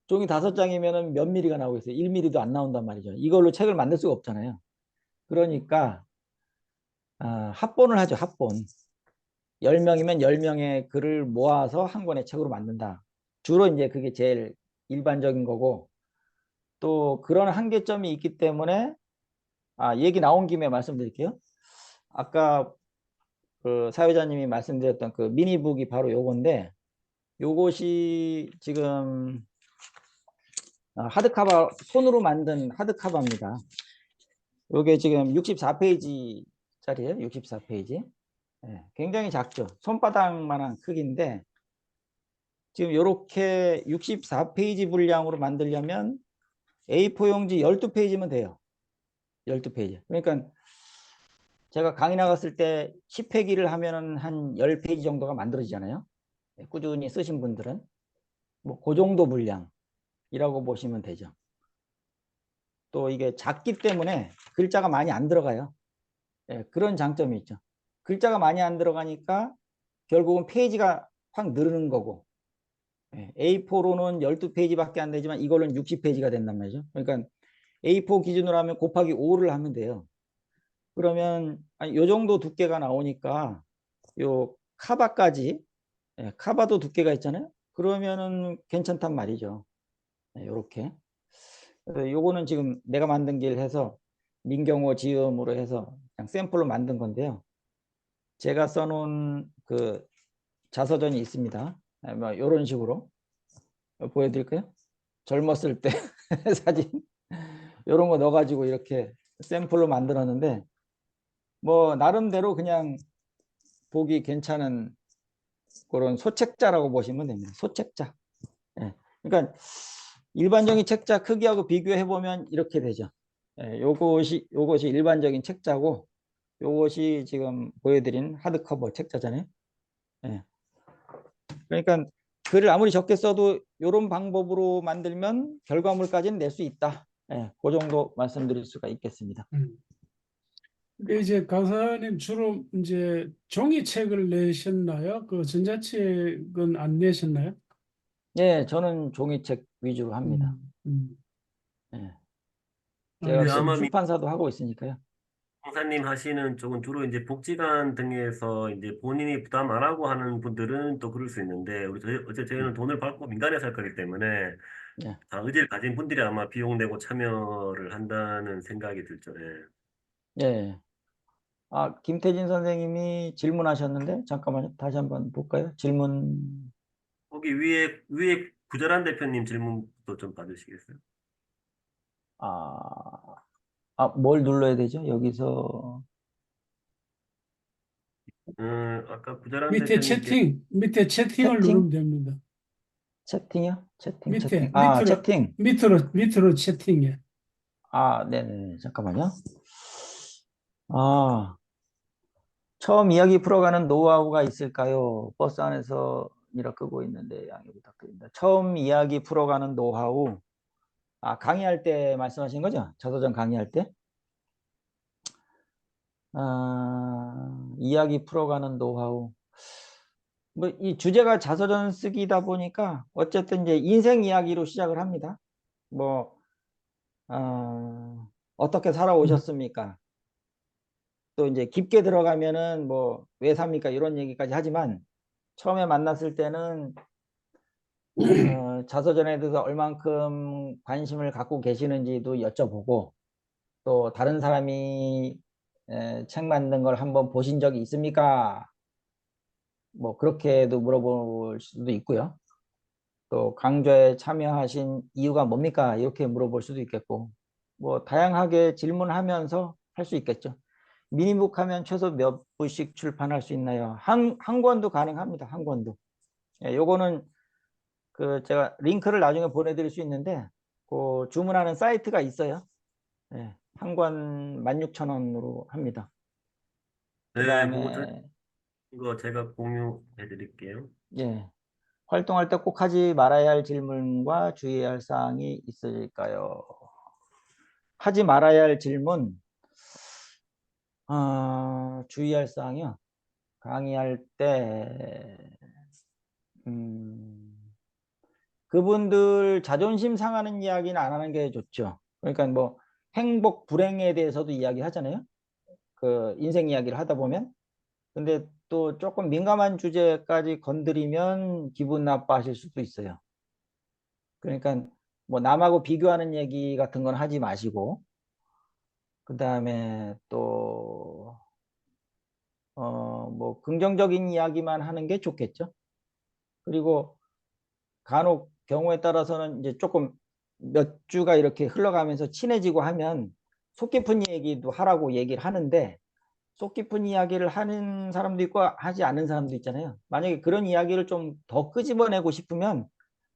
종이 5장이면 몇 미리가 나오겠어요? 1미리도 안 나온단 말이죠. 이걸로 책을 만들 수가 없잖아요. 그러니까 합본을 하죠. 합본. 10명이면 10명의 글을 모아서 한 권의 책으로 만든다. 주로 이제 그게 제일 일반적인 거고 또 그런 한계점이 있기 때문에 얘기 나온 김에 말씀드릴게요. 아까 그 사회자님이 말씀드렸던 그 미니북이 바로 요건데 요것이 지금 하드카바 손으로 만든 하드카바입니다. 요게 지금 64페이지짜리예요. 64페이지. 굉장히 작죠. 손바닥만한 크기인데 지금 이렇게 64페이지 분량으로 만들려면 A4 용지 12페이지면 돼요. 12페이지. 그러니까 제가 강의 나갔을 때 10회기를 하면은 한 10페이지 정도가 만들어지잖아요. 꾸준히 쓰신 분들은 뭐 그 정도 분량이라고 보시면 되죠. 또 이게 작기 때문에 글자가 많이 안 들어가요. 그런 장점이 있죠. 글자가 많이 안 들어가니까 결국은 페이지가 확 늘는 거고 A4로는 12페이지밖에 안 되지만 이걸로는 60페이지가 된단 말이죠. 그러니까 A4 기준으로 하면 곱하기 5를 하면 돼요. 그러면 이 정도 두께가 나오니까 요 카바까지 카바도 두께가 있잖아요. 그러면은 괜찮단 말이죠. 요렇게. 요거는 지금 내가 만든 길 해서 민경호 지음으로 해서 그냥 샘플로 만든 건데요. 제가 써놓은 그 자서전이 있습니다. 뭐 이런 식으로 보여드릴까요? 젊었을 때 사진 이런 거 넣어가지고 이렇게 샘플로 만들었는데 뭐 나름대로 그냥 보기 괜찮은 그런 소책자라고 보시면 됩니다. 소책자. 그러니까 일반적인 책자 크기하고 비교해 보면 이렇게 되죠. 요것이 일반적인 책자고 요것이 지금 보여드린 하드커버 책자잖아요. 그러니까 글을 아무리 적게 써도 이런 방법으로 만들면 결과물까지는 낼 수 있다. 그 정도 말씀드릴 수가 있겠습니다. 근데 이제 강사님 주로 이제 종이책을 내셨나요? 그 전자책은 안 내셨나요? 저는 종이책 위주로 합니다. 제가 그 그 아마 알겠습니다. 출판사도 하고 있으니까요. 강사님 하시는 쪽은 주로 이제 복지관 등에서 이제 본인이 부담 안 하고 하는 분들은 또 그럴 수 있는데 어째 저희는 돈을 받고 민간에서 할 거기 때문에 예. 다 의지를 가진 분들이 아마 비용 내고 참여를 한다는 생각이 들죠. 예. 김태진 선생님이 질문하셨는데 잠깐만요. 다시 한번 볼까요? 질문. 거기 위에 구절한 대표님 질문도 좀 받으시겠어요? 아, 뭘 눌러야 되죠? 여기서 아까 구절한 밑에 대표님께 밑에 채팅을 채팅? 누르면 됩니다. 채팅이요? 채팅, 밑에, 채팅. 밑으로, 채팅. 밑으로 채팅해. 네네. 잠깐만요. 처음 이야기 풀어가는 노하우가 있을까요? 버스 안에서 미라 끄고 있는데 양해 부탁드립니다. 처음 이야기 풀어가는 노하우. 강의할 때 말씀하신 거죠? 자서전 강의할 때? 이야기 풀어가는 노하우. 뭐, 이 주제가 자서전 쓰기다 보니까 어쨌든 이제 인생 이야기로 시작을 합니다. 뭐, 어떻게 살아오셨습니까? 또 이제 깊게 들어가면은 뭐, 왜 삽니까? 이런 얘기까지 하지만 처음에 만났을 때는 자서전에 대해서 얼만큼 관심을 갖고 계시는지도 여쭤보고 또 다른 사람이 책 만든 걸 한번 보신 적이 있습니까? 뭐 그렇게도 물어볼 수도 있고요. 또 강좌에 참여하신 이유가 뭡니까? 이렇게 물어볼 수도 있겠고 뭐 다양하게 질문하면서 할 수 있겠죠. 미니북 하면 최소 몇 부씩 출판할 수 있나요? 한 권도 가능합니다. 한 권도. 예, 요거는 그 제가 링크를 나중에 보내드릴 수 있는데 그 주문하는 사이트가 있어요. 예, 한 권 16,000원으로 합니다. 그 네, 그거 다음에 거 제가 공유해 드릴게요. 예, 활동할 때 꼭 하지 말아야 할 질문과 주의해야 할 사항이 있을까요? 하지 말아야 할 질문, 주의할 사항이요. 강의할 때 그분들 자존심 상하는 이야기는 안 하는 게 좋죠. 그러니까 뭐 행복, 불행에 대해서도 이야기하잖아요. 그 인생 이야기를 하다 보면. 근데 또 조금 민감한 주제까지 건드리면 기분 나빠하실 수도 있어요. 그러니까 뭐 남하고 비교하는 얘기 같은 건 하지 마시고 그 다음에 또 뭐 긍정적인 이야기만 하는 게 좋겠죠. 그리고 간혹 경우에 따라서는 이제 조금 몇 주가 이렇게 흘러가면서 친해지고 하면 속 깊은 얘기도 하라고 얘기를 하는데 속 깊은 이야기를 하는 사람도 있고 하지 않는 사람도 있잖아요. 만약에 그런 이야기를 좀 더 끄집어내고 싶으면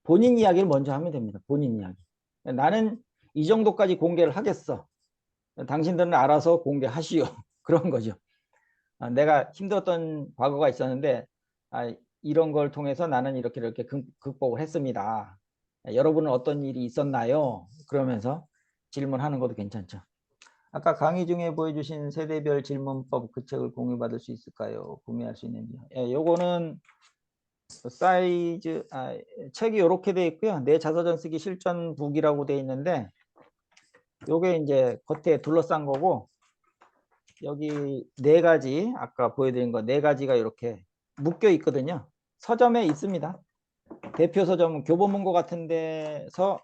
본인 이야기를 먼저 하면 됩니다. 본인 이야기. 나는 이 정도까지 공개를 하겠어. 당신들은 알아서 공개하시오. 그런 거죠. 내가 힘들었던 과거가 있었는데 이런 걸 통해서 나는 이렇게 극복을 했습니다. 여러분은 어떤 일이 있었나요? 그러면서 질문하는 것도 괜찮죠. 아까 강의 중에 보여주신 세대별 질문법 그 책을 공유받을 수 있을까요? 구매할 수 있는지요? 예, 요거는 사이즈 책이 이렇게 돼 있고요. 내 자서전 쓰기 실전북이라고 돼 있는데 요게 이제 겉에 둘러싼 거고 여기 네 가지 아까 보여드린 거 네 가지가 이렇게 묶여 있거든요. 서점에 있습니다. 대표 서점 교보문고 같은 데서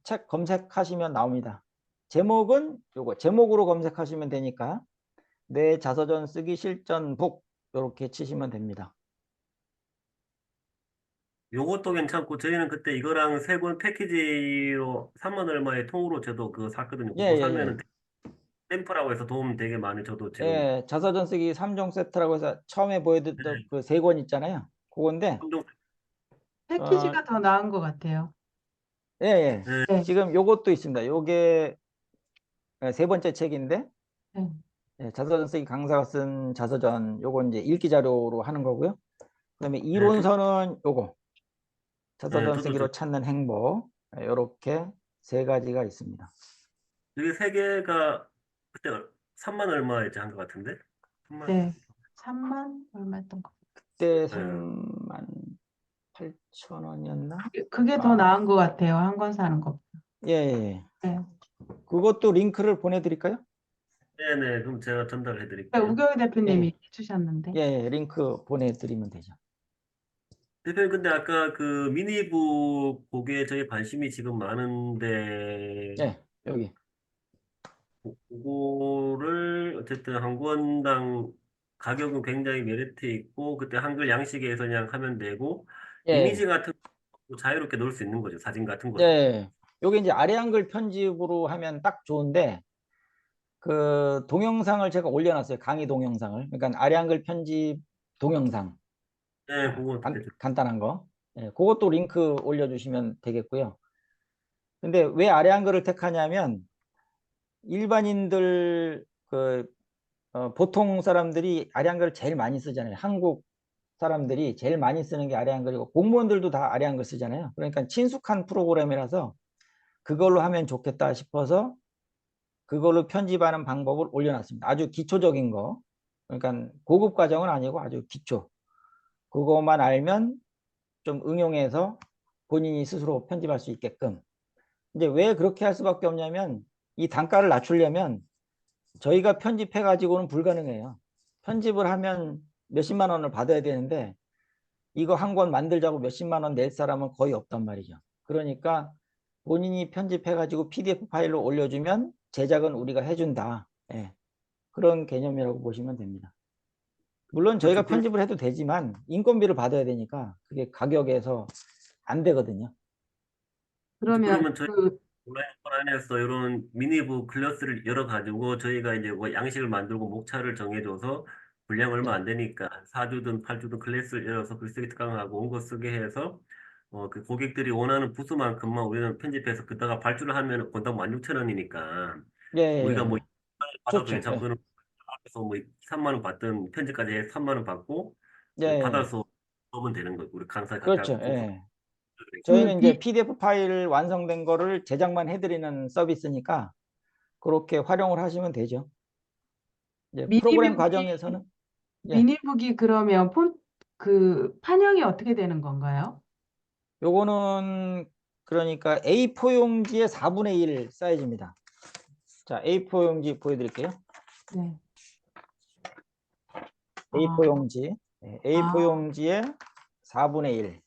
책 검색하시면 나옵니다. 제목은 요거 제목으로 검색하시면 되니까 내 자서전 쓰기 실전북 이렇게 치시면 됩니다. 요것도 괜찮고 저희는 그때 이거랑 세 권 패키지로 3만 얼마의 통으로 저도 그거 샀거든요. 예, 그거 예, 사면은 예. 샘플하고 해서 도움 되게 많이 저도 지금 예, 자서전 쓰기 3종 세트라고 해서 처음에 보여드렸던 그 세 권 있잖아요. 그건데 삼종 어, 패키지가 더 나은 것 같아요. 예, 예. 네, 네, 지금 요것도 있습니다. 요게 세 번째 책인데 네. 예, 자서전 쓰기 강사가 쓴 자서전 요거 이제 읽기 자료로 하는 거고요. 그다음에 네, 이론서는 요거 네, 자서전 저도 쓰기로 찾는 행복 요렇게 세 가지가 있습니다. 여기 세 개가 그때 3만 얼마였지 한 것 같은데? 3만 네. 3만 얼마였던 거. 그때 네. 38,000원이었나? 그게 더 나은 것 같아요. 한 권 사는 거. 예, 예. 네. 그것도 링크를 보내드릴까요? 네네, 그럼 제가 전달해 네, 드릴게요. 우경희 대표님이 예. 해주셨는데. 예, 예, 링크 보내드리면 되죠. 대표님, 근데 아까 그 미니북 보기에 저희 관심이 지금 많은데, 예, 여기. 그거를 어쨌든 한 권당 가격은 굉장히 메리트 있고, 그때 한글 양식에서 그냥 하면 되고, 예, 이미지 같은 거 자유롭게 넣을 수 있는 거죠. 사진 같은 거. 예. 여기 이제 아래 한글 편집으로 하면 딱 좋은데, 그 동영상을 제가 올려놨어요. 강의 동영상을. 그러니까 아래 한글 편집 동영상. 네, 그거 어떻게, 간단한 거. 예, 그것도 링크 올려주시면 되겠고요. 근데 왜 아래 한글을 택하냐면, 일반인들, 보통 사람들이 아래 한글을 제일 많이 쓰잖아요. 한국 사람들이 제일 많이 쓰는 게 아래 한글이고, 공무원들도 다 아래 한글 쓰잖아요. 그러니까 친숙한 프로그램이라서 그걸로 하면 좋겠다 싶어서 그걸로 편집하는 방법을 올려놨습니다. 아주 기초적인 거. 그러니까 고급 과정은 아니고 아주 기초. 그것만 알면 좀 응용해서 본인이 스스로 편집할 수 있게끔. 이제 왜 그렇게 할 수밖에 없냐면 이 단가를 낮추려면 저희가 편집해 가지고는 불가능해요. 편집을 하면 몇십만 원을 받아야 되는데 이거 한 권 만들자고 몇십만 원 낼 사람은 거의 없단 말이죠. 그러니까 본인이 편집해가지고 PDF 파일로 올려주면 제작은 우리가 해준다. 예, 그런 개념이라고 보시면 됩니다. 물론 저희가 그렇죠. 편집을 해도 되지만 인건비를 받아야 되니까 그게 가격에서 안 되거든요. 그러면 그러면 저희 온라인에서 이런 미니북 클래스를 열어가지고 저희가 이제 뭐 양식을 만들고 목차를 정해줘서 분량 얼마 네. 안 되니까 4주든 8주든 클래스를 열어서 글쓰기 특강하고 온 거 쓰게 해서 그 고객들이 원하는 부수만큼만 우리는 편집해서 그다가 발주를 하면 건당 16,000원이니까 예, 예, 우리가 뭐 예. 받아도 좋죠. 괜찮고 예. 그는 앞에서 뭐 3만 원 받든 편집까지 해서 3만 원 받고 예, 예. 받아서 보면 되는 거고 우리 강사 그렇죠. 각각 예. 그 저희는 이제 PDF 파일 완성된 거를 제작만 해드리는 서비스니까 그렇게 활용을 하시면 되죠. 이제 프로그램 미니북이 과정에서는 예, 미니북이 그러면 그 판형이 어떻게 되는 건가요? 요거는 그러니까 A4 용지의 4분의 1 사이즈입니다. 자, A4 용지 보여드릴게요. 네. A4 아, 용지, A4 아, 용지의 4분의 1,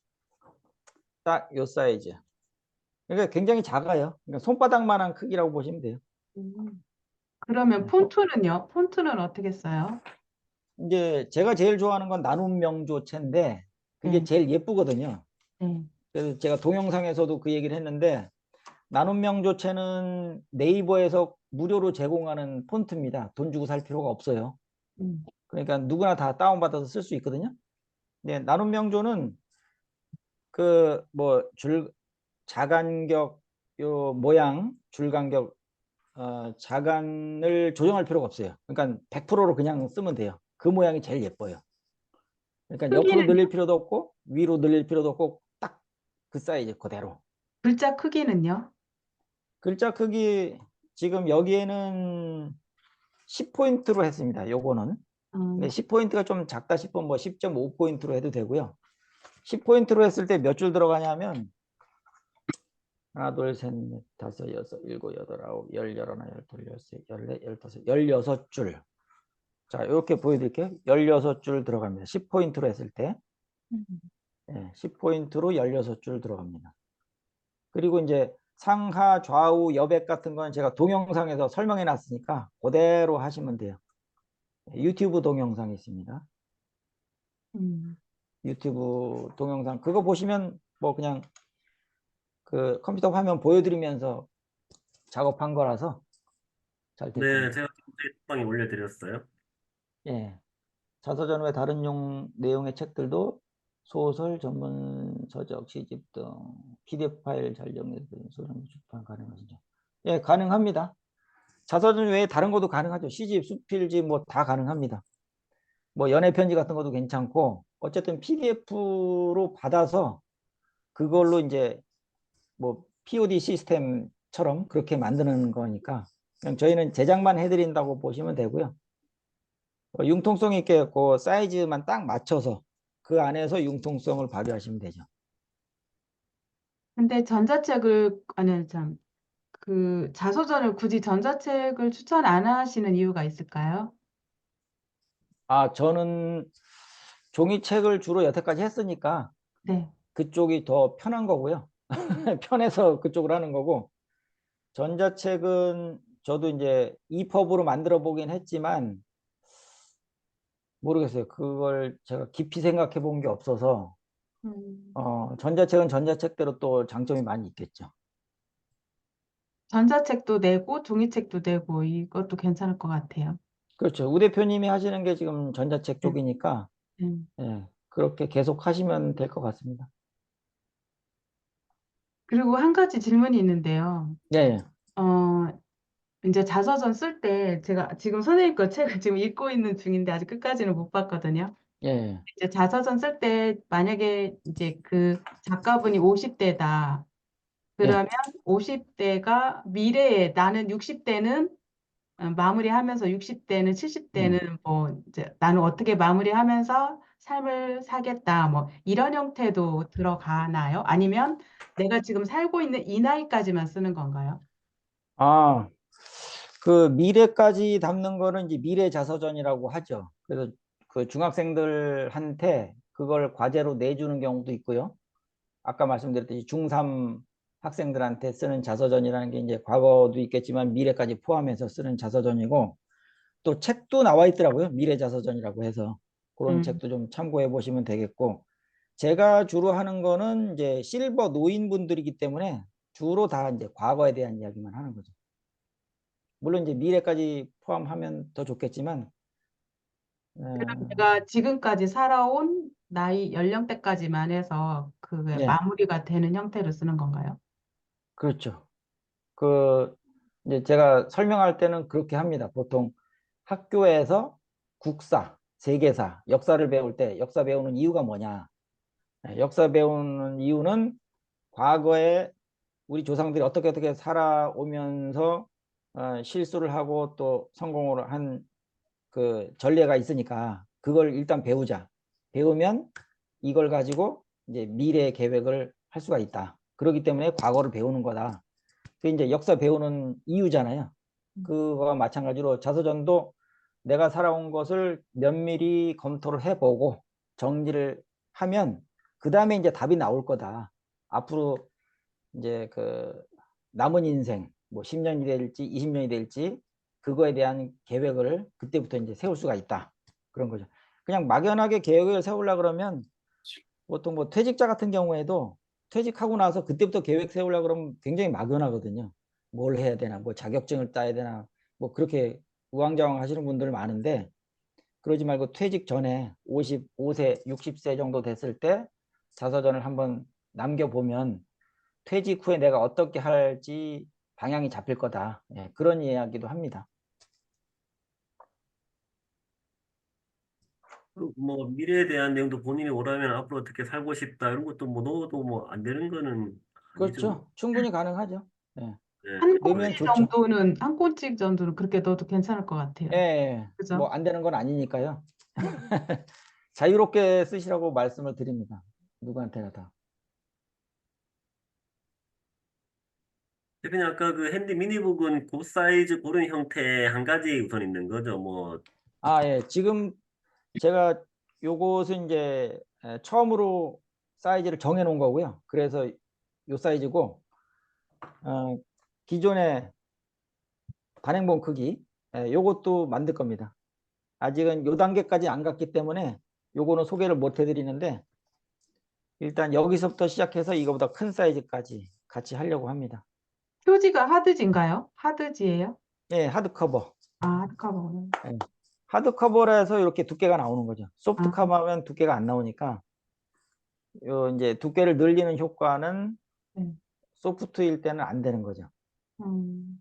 딱 요 사이즈. 그러니까 굉장히 작아요. 그러니까 손바닥만한 크기라고 보시면 돼요. 그러면 네, 폰트는요? 폰트는 어떻게 써요? 이제 제가 제일 좋아하는 건 나눔 명조체인데 그게 네, 제일 예쁘거든요. 네, 그래서 제가 동영상에서도 그 얘기를 했는데 나눔 명조체는 네이버에서 무료로 제공하는 폰트입니다. 돈 주고 살 필요가 없어요. 음, 그러니까 누구나 다 다운받아서 쓸 수 있거든요. 네, 나눔 명조는 그 뭐 줄 자간격 요 모양 줄간격 자간을 조정할 필요가 없어요. 그러니까 100%로 그냥 쓰면 돼요. 그 모양이 제일 예뻐요. 그러니까 옆으로 크기는요? 늘릴 필요도 없고 위로 늘릴 필요도 없고 딱 그 사이즈 그대로. 글자 크기는요? 글자 크기 지금 여기에는 10포인트로 했습니다. 요거는. 근데 10포인트가 좀 작다 싶으면 뭐 10.5포인트로 해도 되고요. 10포인트로 했을 때 몇 줄 들어가냐면 하나, 둘, 셋, 넷, 다섯, 여섯, 일곱, 여덟, 아홉, 열, 열하나, 열둘, 열세, 열네, 열다섯, 16줄. 자, 이렇게 보여드릴게요. 16줄 들어갑니다. 10포인트로 했을 때. 음. 10포인트로 16줄 들어갑니다. 그리고 이제 상하, 좌우, 여백 같은 건 제가 동영상에서 설명해 놨으니까 그대로 하시면 돼요. 유튜브 동영상이 있습니다. 음. 유튜브 동영상 그거 보시면 뭐 그냥 그 컴퓨터 화면 보여드리면서 작업한 거라서 잘 될 네, 겁니다. 제가 방에 올려드렸어요. 예. 자서전 외 다른 내용의 책들도 소설, 전문 서적, 시집 등 PDF 파일 잘 정리된 소량 출판 가능하시죠? 예, 가능합니다. 자서전 외에 다른 것도 가능하죠. 시집, 수필지 뭐 다 가능합니다. 뭐 연애 편지 같은 것도 괜찮고 어쨌든 PDF로 받아서 그걸로 이제 뭐 POD 시스템처럼 그렇게 만드는 거니까 그냥 저희는 제작만 해드린다고 보시면 되고요. 융통성 있게 그 사이즈만 딱 맞춰서 그 안에서 융통성을 발휘하시면 되죠. 근데 아니, 참, 그 자서전을 굳이 전자책을 추천 안 하시는 이유가 있을까요? 아, 저는 종이책을 주로 여태까지 했으니까 네. 그쪽이 더 편한 거고요. 편해서 그쪽으로 하는 거고 전자책은 저도 이제 EPUB으로 만들어 보긴 했지만 모르겠어요. 그걸 제가 깊이 생각해 본 게 없어서 음. 전자책은 전자책대로 또 장점이 많이 있겠죠. 전자책도 내고 종이책도 내고 이것도 괜찮을 것 같아요. 그렇죠. 우 대표님이 하시는 게 지금 전자책 네. 쪽이니까 음. 예, 그렇게 계속 하시면 될 것 같습니다. 그리고 한 가지 질문이 있는데요. 예, 예, 어, 이제 자서전 쓸 때 제가 지금 선생님 거 책을 지금 읽고 있는 중인데 아직 끝까지는 못 봤거든요. 예, 예. 이제 자서전 쓸 때 만약에 이제 그 작가분이 50대다. 예. 그러면 50대가 미래에 나는 60대는 마무리하면서 60대는 70대는 뭐 이제 나는 어떻게 마무리하면서 삶을 살겠다. 뭐 이런 형태도 들어가나요? 아니면 내가 지금 살고 있는 이 나이까지만 쓰는 건가요? 아, 그 미래까지 담는 거는 이제 미래 자서전이라고 하죠. 그래서 그 중학생들한테 그걸 과제로 내주는 경우도 있고요. 아까 말씀드렸듯이 중3 학생들한테 쓰는 자서전이라는 게 이제 과거도 있겠지만 미래까지 포함해서 쓰는 자서전이고, 또 책도 나와 있더라고요. 미래 자서전이라고 해서 그런 책도 좀 참고해 보시면 되겠고, 제가 주로 하는 거는 이제 실버 노인분들이기 때문에 주로 다 이제 과거에 대한 이야기만 하는 거죠. 물론 이제 미래까지 포함하면 더 좋겠지만, 제가 지금까지 살아온 나이 연령대까지만 해서 그게 예, 마무리가 되는 형태로 쓰는 건가요? 그렇죠. 그 이제 제가 설명할 때는 그렇게 합니다. 보통 학교에서 국사, 세계사, 역사를 배울 때 역사 배우는 이유가 뭐냐? 역사 배우는 이유는 과거에 우리 조상들이 어떻게 살아오면서 실수를 하고 또 성공을 한 그 전례가 있으니까 그걸 일단 배우자. 배우면 이걸 가지고 이제 미래 계획을 할 수가 있다. 그렇기 때문에 과거를 배우는 거다. 그게 이제 역사 배우는 이유잖아요. 그거와 마찬가지로 자서전도 내가 살아온 것을 면밀히 검토를 해보고 정리를 하면 그 다음에 이제 답이 나올 거다. 앞으로 이제 그 남은 인생 뭐 10년이 될지 20년이 될지 그거에 대한 계획을 그때부터 이제 세울 수가 있다. 그런 거죠. 그냥 막연하게 계획을 세우려 그러면 보통 뭐 퇴직자 같은 경우에도 퇴직하고 나서 그때부터 계획 세우려 그러면 굉장히 막연하거든요. 뭘 해야 되나, 뭐 자격증을 따야 되나, 뭐 그렇게 우왕좌왕 하시는 분들 많은데, 그러지 말고 퇴직 전에 55세, 60세 정도 됐을 때 자서전을 한번 남겨보면 퇴직 후에 내가 어떻게 할지 방향이 잡힐 거다. 예, 그런 이야기도 합니다. 뭐 미래에 대한 내용도 본인이 원하면 앞으로 어떻게 살고 싶다 이런 것도 뭐 넣어도 뭐 안 되는 거는 아니죠. 그렇죠. 충분히 가능하죠. 예, 네, 한 넣으면 꼭지 좋죠. 한 꼭지 정도는 그렇게 넣어도 괜찮을 것 예, 같아요. 예. 뭐 그죠? 안 되는 건 아니니까요. 자유롭게 쓰시라고 말씀을 드립니다. 누구한테나 다. 대표님 아까 그 핸디 미니북은 그 사이즈 그런 형태 한 가지 우선 있는 거죠. 뭐 아, 예. 지금 제가 요것은 이제 처음으로 사이즈를 정해 놓은 거고요. 그래서 요 사이즈고, 어, 기존의 단행본 크기, 요것도 만들 겁니다. 아직은 요 단계까지 안 갔기 때문에 요거는 소개를 못 해드리는데, 일단 여기서부터 시작해서 이거보다 큰 사이즈까지 같이 하려고 합니다. 표지가 하드지인가요? 하드지예요? 예, 하드커버. 아, 하드커버구나. 예. 하드커버라 해서 이렇게 두께가 나오는 거죠. 소프트 아, 커버하면 두께가 안 나오니까, 요 이제 두께를 늘리는 효과는 네. 소프트일 때는 안 되는 거죠. 음,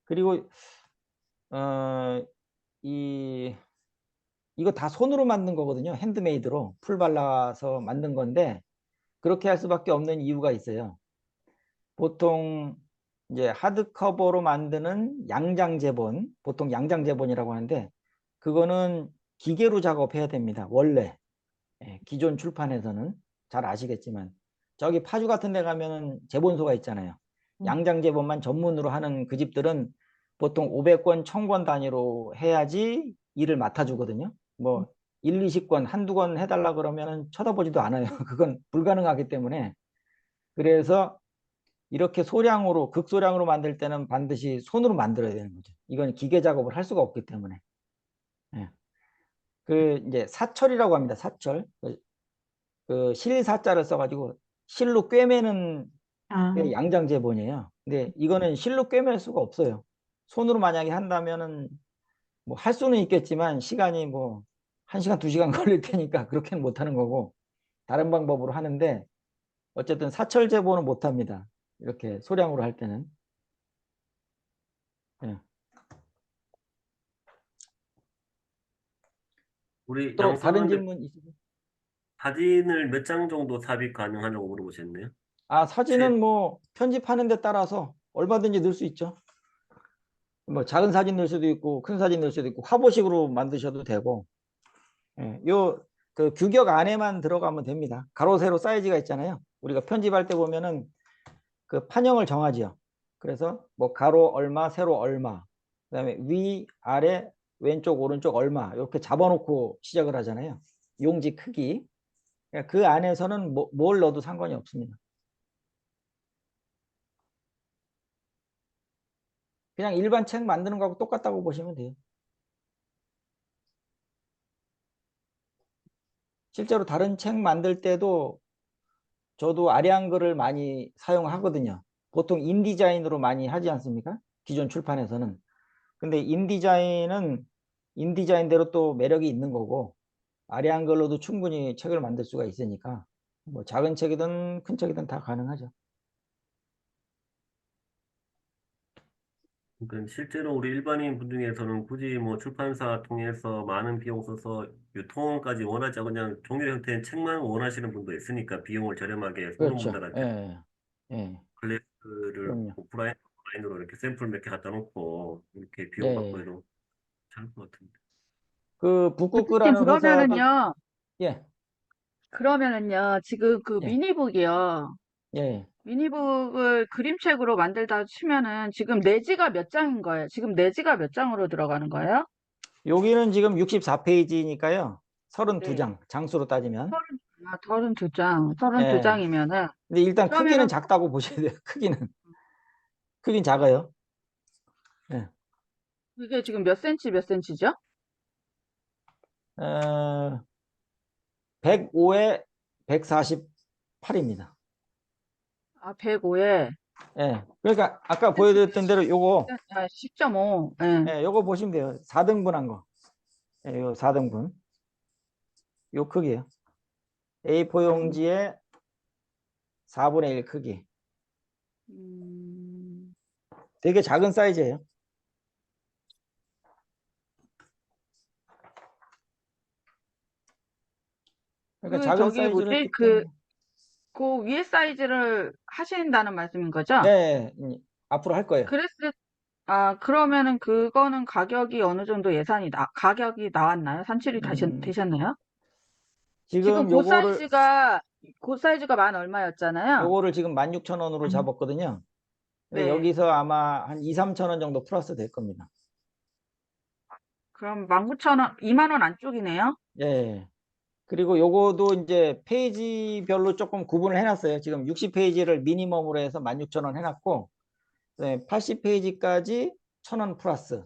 그리고 어, 이 이거 다 손으로 만든 거거든요. 핸드메이드로 풀 발라서 만든 건데, 그렇게 할 수밖에 없는 이유가 있어요. 보통 이제 하드커버로 만드는 양장제본, 보통 양장제본이라고 하는데, 그거는 기계로 작업해야 됩니다. 원래. 예, 기존 출판에서는 잘 아시겠지만 저기 파주 같은 데 가면은 제본소가 있잖아요. 양장제본만 전문으로 하는 그 집들은 보통 500권, 1000권 단위로 해야지 일을 맡아주거든요. 뭐 1, 20권, 한두 권 해달라 그러면은 쳐다보지도 않아요. 그건 불가능하기 때문에. 그래서 이렇게 소량으로, 극소량으로 만들 때는 반드시 손으로 만들어야 되는 거죠. 이건 기계 작업을 할 수가 없기 때문에. 예. 그 이제 사철이라고 합니다. 사철. 그 실사자를 써가지고 실로 꿰매는 아, 게 양장제본이에요. 근데 이거는 실로 꿰맬 수가 없어요. 손으로 만약에 한다면은 뭐 할 수는 있겠지만 시간이 뭐 1시간, 2시간 걸릴 테니까 그렇게는 못 하는 거고, 다른 방법으로 하는데 어쨌든 사철제본은 못 합니다. 이렇게 소량으로 할 때는. 예. 우리 또 다른 양서원님 질문 있으세요? 사진을 몇 장 정도 삽입 가능하냐고 물어보셨네요. 아, 최, 사진은 뭐 편집하는 데 따라서 얼마든지 넣을 수 있죠. 뭐 작은 사진 넣을 수도 있고 큰 사진 넣을 수도 있고 화보식으로 만드셔도 되고, 예, 그 규격 안에만 들어가면 됩니다. 가로 세로 사이즈가 있잖아요. 우리가 편집할 때 보면은 그 판형을 정하지요. 그래서 뭐 가로 얼마, 세로 얼마, 그다음에 위, 아래, 왼쪽, 오른쪽 얼마 이렇게 잡아놓고 시작을 하잖아요. 용지 크기. 그러니까 그 안에서는 뭘 넣어도 상관이 없습니다. 그냥 일반 책 만드는 거하고 똑같다고 보시면 돼요. 실제로 다른 책 만들 때도 저도 아리안글을 많이 사용하거든요. 보통 인디자인으로 많이 하지 않습니까? 기존 출판에서는. 근데 인디자인은 인디자인대로 또 매력이 있는 거고, 아리안글로도 충분히 책을 만들 수가 있으니까 뭐 작은 책이든 큰 책이든 다 가능하죠. 그러니까 실제로 우리 일반인 분 중에서는 굳이 뭐 출판사 통해서 많은 비용 써서 유통까지 원하지 않고 그냥 종이 형태의 책만 원하시는 분도 있으니까 비용을 저렴하게 그렇죠. 소규모분들한테 예, 예, 글래스를 그럼요. 오프라인으로 이렇게 샘플 몇 개 갖다 놓고 이렇게 비용 받고 예, 해도 괜찮을 것 같은데. 그 대표님, 북쿠크라는 회사도 예, 그러면은요, 지금 그 예, 미니북이요. 예. 미니북을 그림책으로 만들다 치면은 지금 내지가 몇 장인 거예요? 지금 내지가 몇 장으로 들어가는 거예요? 여기는 지금 64페이지니까요. 네. 32장, 장수로 따지면. 32장, 예. 32장이면은, 근데 일단 크기는 그러면은, 작다고 보셔야 돼요. 크기는. 크긴 작아요. 예. 그게 지금 몇 센치, 몇 센치죠? 105에 148입니다. 아, 105에, 예. 그러니까 아까 보여드렸던 대로 요거, 10.5. 예. 예, 요거 보시면 돼요. 4등분한 거. 예, 요 4등분. 요 크기예요. A4 용지의 4분의 1 크기. 음, 되게 작은 사이즈예요. 그러니까 작은 저기 사이즈로 뭐지? 했기 때문에. 그 위에 사이즈를 하신다는 말씀인 거죠? 네, 앞으로 할 거예요. 그러면은 그거는 가격이 어느 정도 가격이 나왔나요? 산출이 음, 되셨나요? 지금 지금 요거를 그 사이즈가 만 얼마였잖아요? 지금 16,000원으로 잡았거든요. 근데 네. 여기서 아마 한 2, 3천 원 정도 플러스 될 겁니다. 그럼 19,000원, 2만 원 안쪽이네요? 예. 그리고 요거도 이제 페이지별로 조금 구분을 해놨어요. 지금 60페이지를 미니멈으로 해서 16,000원 해놨고, 80페이지까지 1,000원 플러스,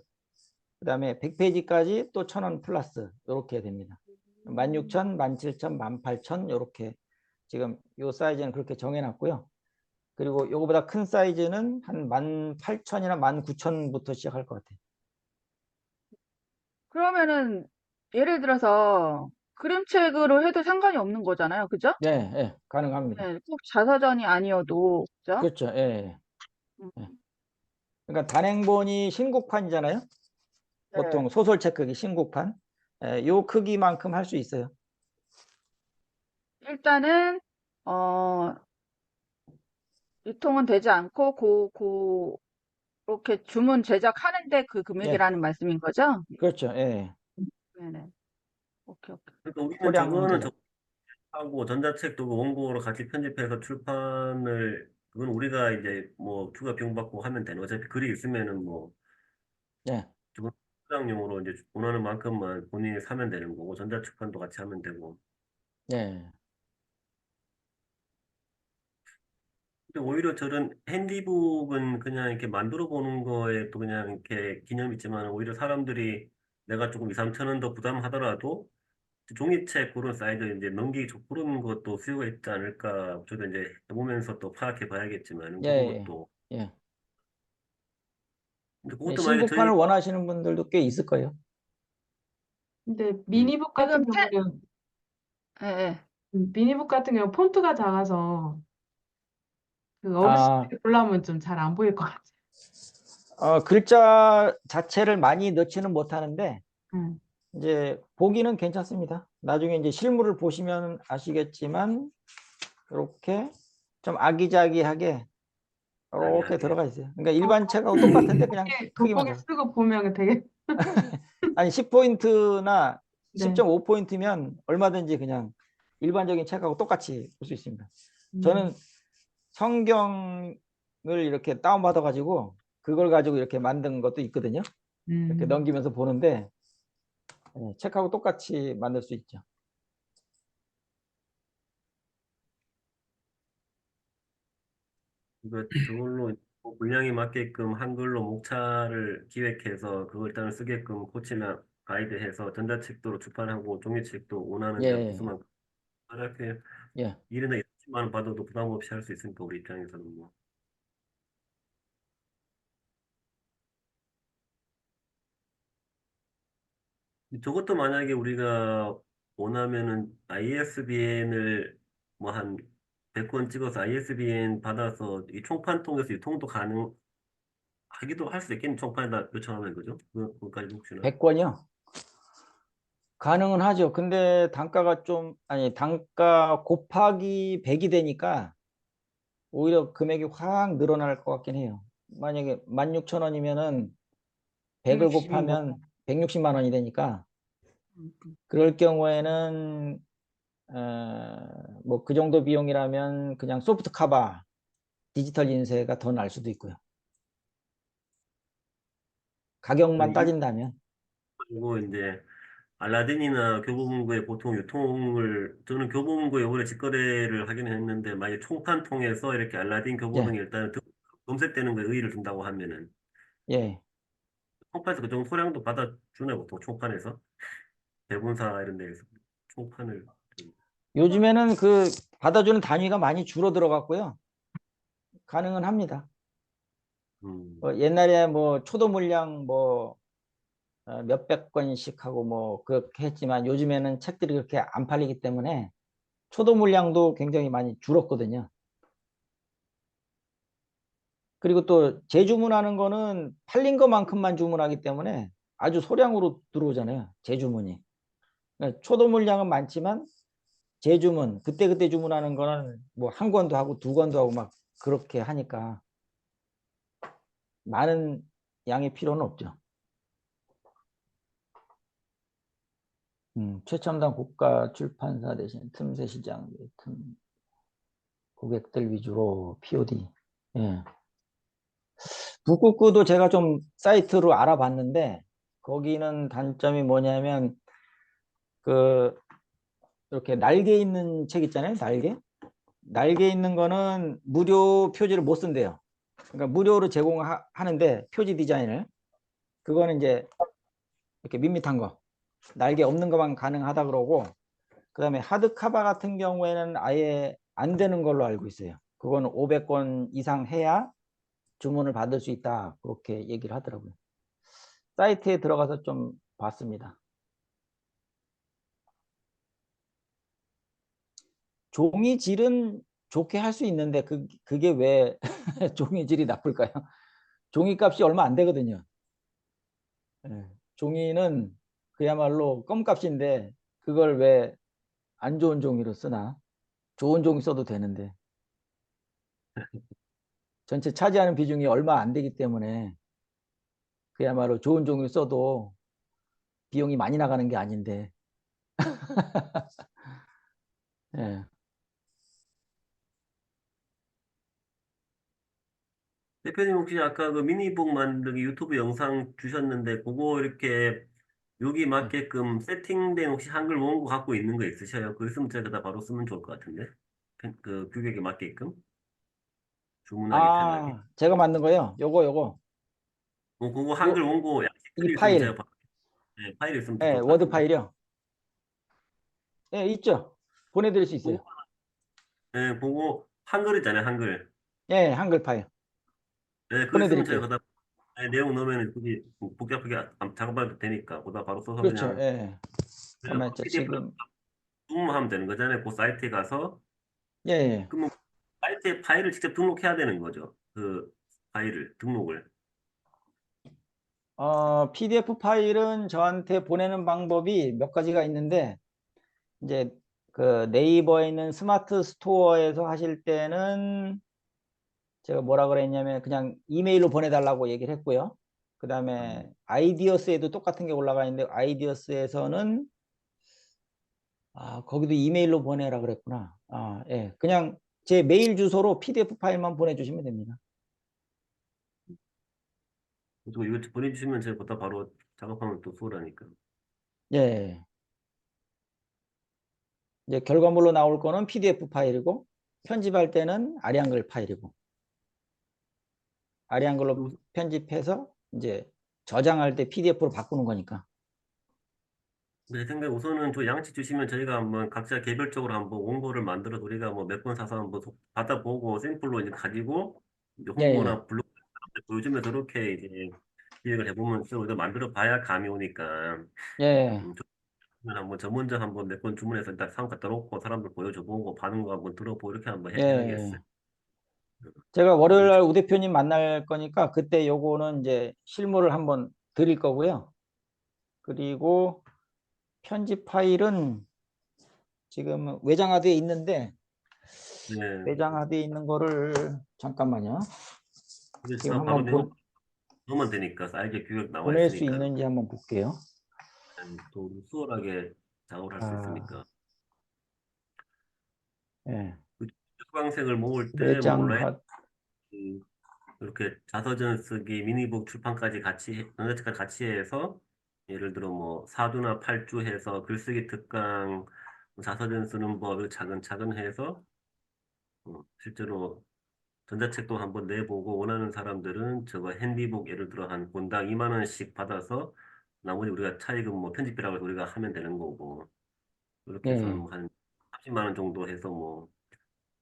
그 다음에 100페이지까지 또 1,000원 플러스, 이렇게 됩니다. 16,000, 17,000, 18,000 이렇게 지금 요 사이즈는 그렇게 정해놨고요. 그리고 요거보다 큰 사이즈는 한 18,000이나 19,000부터 시작할 것 같아요. 그러면은 예를 들어서 그림책으로 해도 상관이 없는 거잖아요. 그죠? 예, 예, 가능합니다. 네, 꼭 자서전이 아니어도, 그죠? 그렇죠. 예, 음, 예. 그러니까 단행본이 신국판이잖아요. 네. 보통 소설책 크기 신국판. 예, 요 크기만큼 할 수 있어요. 일단은, 어, 유통은 되지 않고, 그렇게 주문 제작하는데 그 예, 금액이라는 말씀인 거죠? 그렇죠. 예, 네네. 오케이, 오케이. 그러니까 우리는 소량 저거는 제작. 하고 전자책도 그 원고로 같이 편집해서 출판을 그건 우리가 이제 뭐 추가 비용 받고 하면 되는 어차피 글이 있으면은 뭐 예, 저건 수량용으로 이제 원하는 만큼만 본인이 사면 되는 거고 전자출판도 같이 하면 되고 예, 근데 오히려 저런 핸디북은 그냥 이렇게 만들어 보는 거에 또 그냥 이렇게 기념이 있지만 오히려 사람들이 내가 조금 2, 3천 원 더 부담하더라도 종이책 그런 사이즈 이제 넘기기 좋고 그런 것도 수요가 있지 않을까 저도 이제 해보면서 또 파악해 봐야겠지만 예, 그런 예, 것도 예. 근데 예, 그것도 만약에 신국판을 저희가 원하시는 분들도 꽤 있을 거예요. 근데 음, 지금 예, 예. 미니북 같은 경우 폰트가 작아서 그 아, 어르신들이 보려면 좀 잘 안 보일 것 같아요. 글자 자체를 많이 넣지는 못하는데, 음. 이제 보기는 괜찮습니다. 나중에 이제 실물을 보시면 아시겠지만, 이렇게 좀 아기자기하게 이렇게 이야기하게 들어가 있어요. 그러니까 일반 책하고 똑같은데 그냥 크기만 돋보기 달라. 쓰고 보면 되게 아니 10포인트나 네. 10.5포인트면 얼마든지 그냥 일반적인 책하고 똑같이 볼 수 있습니다. 저는 성경을 이렇게 다운받아 가지고 그걸 가지고 이렇게 만든 것도 있거든요. 이렇게 넘기면서 보는데 책하고 똑같이 만들 수 있죠. 저걸로 뭐 분량에 맞게끔 한글로 목차를 기획해서 그걸 일단 쓰게끔 코치나 가이드해서 전자책도로 출판하고 종이책도 원하는 대로 예, 부수만 이렇게 예. 1인당 20만 원 받아도 부담 없이 할 수 있으니까 우리 입장에서는 뭐. 저것도 만약에 우리가 원하면은 ISBN을 뭐 한 100권 찍어서 ISBN 받아서 이 총판 통해서 유통도 가능하기도 할 수 있겠네. 총판에다 요청하면 그죠? 그거까지 혹시나. 100권이요? 가능은 하죠. 근데 단가가 좀, 아니, 단가 곱하기 100이 되니까 오히려 금액이 확 늘어날 것 같긴 해요. 만약에 16,000원이면은 100을 160인가? 곱하면 160만 원이 되니까 그럴 경우에는 뭐 그 정도 비용이라면 그냥 소프트 카바 디지털 인쇄가 더 날 수도 있고요. 가격만 따진다면. 그리고 이제 알라딘이나 교보문고에 보통 유통을 저는 교보문고에 오래 직거래를 하긴 했는데 만약 총판 통해서 이렇게 알라딘 교보 예, 등에 일단 검색되는 거에 의의를 둔다고 하면은 예. 총판에서 그 정도 소량도 받아주네 보통 총판에서 대본사 이런 데에서 총판을 요즘에는 그 받아주는 단위가 많이 줄어들어갔고요. 가능은 합니다. 음, 옛날에 뭐 초도 물량 뭐 몇백 권씩 하고 뭐 그렇게 했지만 요즘에는 책들이 그렇게 안 팔리기 때문에 초도 물량도 굉장히 많이 줄었거든요. 그리고 또 재주문하는 거는 팔린 것만큼만 주문하기 때문에 아주 소량으로 들어오잖아요. 재주문이. 그러니까 초도 물량은 많지만 재주문, 그때그때 주문하는 거는 뭐 한 권도 하고 두 권도 하고 막 그렇게 하니까 많은 양의 필요는 없죠. 최첨단 고가 출판사 대신 틈새 시장, 고객들 위주로 POD. 예. 북극구도 제가 좀 사이트로 알아봤는데 거기는 단점이 뭐냐면 그 이렇게 날개 있는 책 있잖아요. 날개 있는 거는 무료 표지를 못 쓴대요. 그러니까 무료로 제공하는데 표지 디자인을 그거는 이제 이렇게 밋밋한 거 날개 없는 것만 가능하다 그러고 그다음에 하드카바 같은 경우에는 아예 안 되는 걸로 알고 있어요. 그거는 500권 이상 해야 주문을 받을 수 있다. 그렇게 얘기를 하더라고요. 사이트에 들어가서 좀 봤습니다. 종이 질은 좋게 할 수 있는데 그게 왜 종이 질이 나쁠까요? 종이 값이 얼마 안 되거든요. 예, 종이는 그야말로 껌값인데 그걸 왜 안 좋은 종이로 쓰나? 좋은 종이 써도 되는데 전체 차지하는 비중이 얼마 안 되기 때문에 그야말로 좋은 종이 써도 비용이 많이 나가는 게 아닌데. 예. 대표님 혹시 아까 그 미니북 만들기 유튜브 영상 주셨는데 그거 이렇게 여기 예. 맞게끔 세팅된 혹시 한글 원고 갖고 있는 거 있으셔요? 그 있으면 제가 다 바로 쓰면 좋을 것 같은데 그 규격에 맞게끔 주문하기 편하게 제가 만든 거요. 요거. 그거 한글 요, 원고 이 양식들이 있으면 제가 파일. 네, 파일 있으면 더 예, 좋을 것 워드 같은데 파일이요. 예, 있죠. 보내드릴 수 있어요. 그거 네, 그거 한글 있잖아요 한글 예, 한글 파일. 네, 그거 있으면 보내드릴게요. 제가 다 내용 넣으면 굳이 복잡하게 작업해도 되니까 그다 바로 써서 그렇죠. 그냥 예. 잠깐만, PDF로 지금. 주문하면 되는 거잖아요. 그 사이트에 가서 예, 예. 그러면 사이트에 파일을 직접 등록해야 되는 거죠. 그 파일을 등록을. PDF 파일은 저한테 보내는 방법이 몇 가지가 있는데, 이제 그 네이버에 있는 스마트 스토어에서 하실 때는 제가 뭐라 그랬냐면 그냥 이메일로 보내달라고 얘기를 했고요. 그 다음에 아이디어스에도 똑같은 게 올라가 있는데 아이디어스에서는 거기도 이메일로 보내라 그랬구나. 예. 그냥 제 메일 주소로 PDF 파일만 보내주시면 됩니다. 그리고 이거 보내주시면 제가 그다 바로 작업하면 또 수월하니까. 예. 이제 결과물로 나올 거는 PDF 파일이고 편집할 때는 아리안글 파일이고. 아리안글로 편집해서 이제 저장할 때 PDF로 바꾸는 거니까. 내 생각에 우선은 저 양치 주시면 저희가 한번 각자 개별적으로 한번 원고를 만들어서 우리가 뭐 몇 권 사서 한번 받아보고 샘플로 이제 가지고 이제 예, 예, 홍보나 블로그 보여주면서 그렇게 이제 기획을 해보면 서 우리가 만들어 봐야 감이 오니까 예, 저는 한번 저 먼저 한번 몇 권 주문해서 일단 상품 갖다 놓고 사람들 보여줘보고 반응 거 한번 들어보고 이렇게 한번 예. 해야겠어요. 제가 월요일 우리 날 우 대표님 만날 거니까 그때 요거는 이제 실무를 한번 드릴 거고요. 그리고 편집 파일은 지금 외장하드에 있는데 네, 외장하드에 있는 거를 잠깐만요. 지금 그래서 바로 한번 넣으면 되니까 사이즈 규격 나와 보낼 수 있으니까 있는지 한번 볼게요. 또 수월하게 작업을 할 수 아, 있으니까. 예. 그 수강생을 모을 때 뭐 온라인 외장하드, 이렇게 자서전 쓰기, 미니북 출판까지 전자책까지 같이 해서 예를 들어 뭐 4주나 8주 해서 글쓰기 특강, 뭐 자서전 쓰는 법을 차근차근 해서 실제로 전자책도 한번 내보고 원하는 사람들은 저거 핸디북 예를 들어 한 권당 2만 원씩 받아서 나머지 우리가 차익은 뭐 편집비라고 해서 우리가 하면 되는 거고 이렇게 해서 예, 한 30만 원 정도 해서 뭐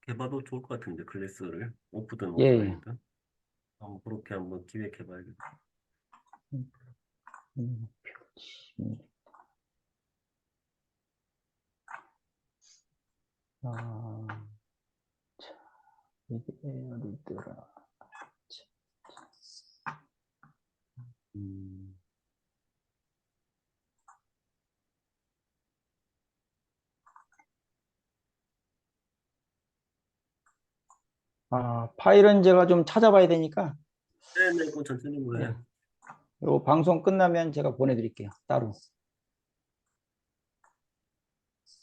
해봐도 좋을 것 같은데 클래스를 오프든 예, 예. 오프라인이든 한번 그렇게 한번 기획해봐야겠다. 음, 아, 자, 이게 어디더라? 음. 파일은 제가 좀 찾아봐야 되니까, 네네, 그 천천히 예, 뭐해. 요 방송 끝나면 제가 보내드릴게요. 따로.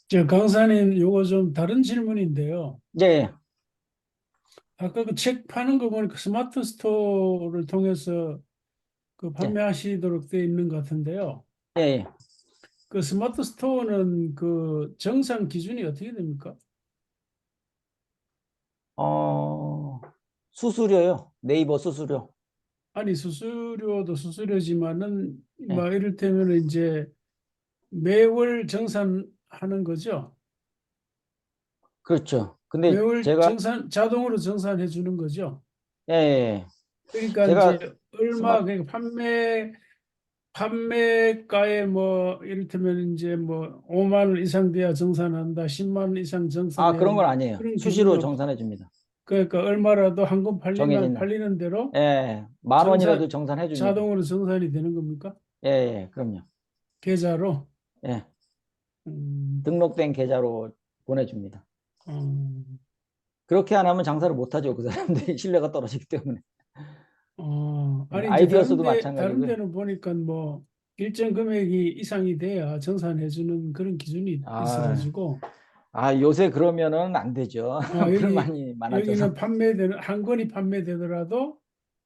저 강사님, 요거 좀 다른 질문인데요. 예, 아까 그 책 파는 거 보니까 스마트 스토어를 통해서 그 예, 판매하시도록 되어 있는 것 같은데요. 예, 예. 그 스마트 스토어는 그 정상 기준이 어떻게 됩니까? 어, 수수료요. 네이버 수수료. 아니, 수수료도 수수료지만은, 예, 뭐, 이를테면 이제 매월 정산하는 거죠. 그렇죠. 근데 매월 제가, 자동으로 정산해 주는 거죠. 예, 예. 그러니까 이제 제가 얼마, 스마트, 그러니까 판매가에 뭐, 이를테면 이제 뭐, 5만 원 이상 돼야 정산한다, 10만 원 이상 정산해야 그런 건 한다. 아니에요. 그런 기준이 수시로 없, 정산해 줍니다. 그러니까 얼마라도 한 권 팔리면 정해진 날. 팔리는 대로 예, 만 정산, 원이라도 정산해 줍니다. 자동으로 정산이 되는 겁니까? 예, 예, 그럼요. 계좌로. 예, 음, 등록된 계좌로 보내줍니다. 음, 그렇게 안 하면 장사를 못 하죠. 그 사람들이 신뢰가 떨어지기 때문에. 예, 아니, 이제 아이디어스도 다른 마찬가지고요. 데는 보니까 뭐, 일정 금액이 이상이 돼야 정산해주는 그런 기준이 아, 있어가지고, 요새 그러면은 안 되죠. 여기, 불만이 많아져서. 여기는 한 권이 판매되더라도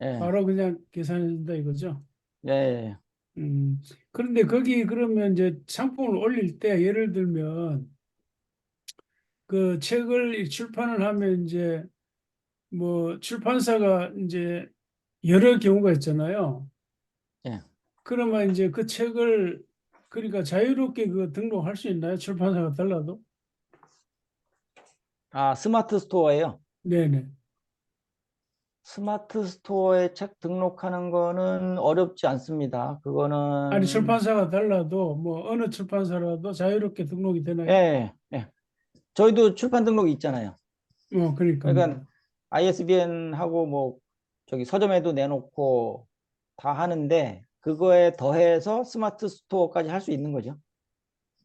예, 바로 그냥 계산해준다 이거죠. 예, 예. 음, 그런데 거기 그러면 이제 상품을 올릴 때 예를 들면 그 책을 출판을 하면 이제 뭐 출판사가 이제 여러 경우가 있잖아요. 예. 그러면 이제 그 책을 그러니까 자유롭게 그 등록할 수 있나요? 출판사가 달라도? 스마트 스토어예요. 네네. 스마트 스토어에 책 등록하는 거는 어렵지 않습니다. 아니 그거는 출판사가 달라도 뭐 어느 출판사라도 자유롭게 등록이 되나요? 예, 예. 저희도 출판 등록이 있잖아요. 그러니까 그러니까 ISBN하고 뭐 저기 서점에도 내놓고 다 하는데 그거에 더해서 스마트 스토어까지 할 수 있는 거죠.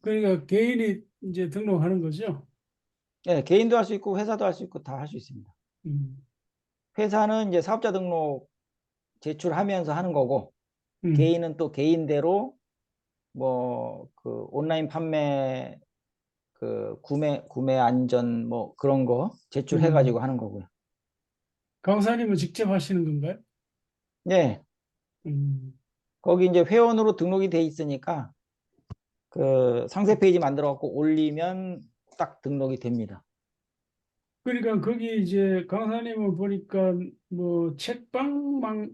그러니까 개인이 이제 등록하는 거죠. 예, 개인도 할 수 있고 회사도 할 수 있고 다 할 수 있습니다. 음, 회사는 이제 사업자 등록 제출하면서 하는 거고 음, 개인은 또 개인대로 뭐 그 온라인 판매 그 구매 안전 뭐 그런 거 제출해 음. 가지고 하는 거고요. 강사님은 직접 하시는 건가요? 예. 음, 거기 이제 회원으로 등록이 돼 있으니까 그 상세 페이지 만들어 갖고 올리면 딱 등록이 됩니다. 그러니까 거기 이제 강사님은 보니까 뭐 책방망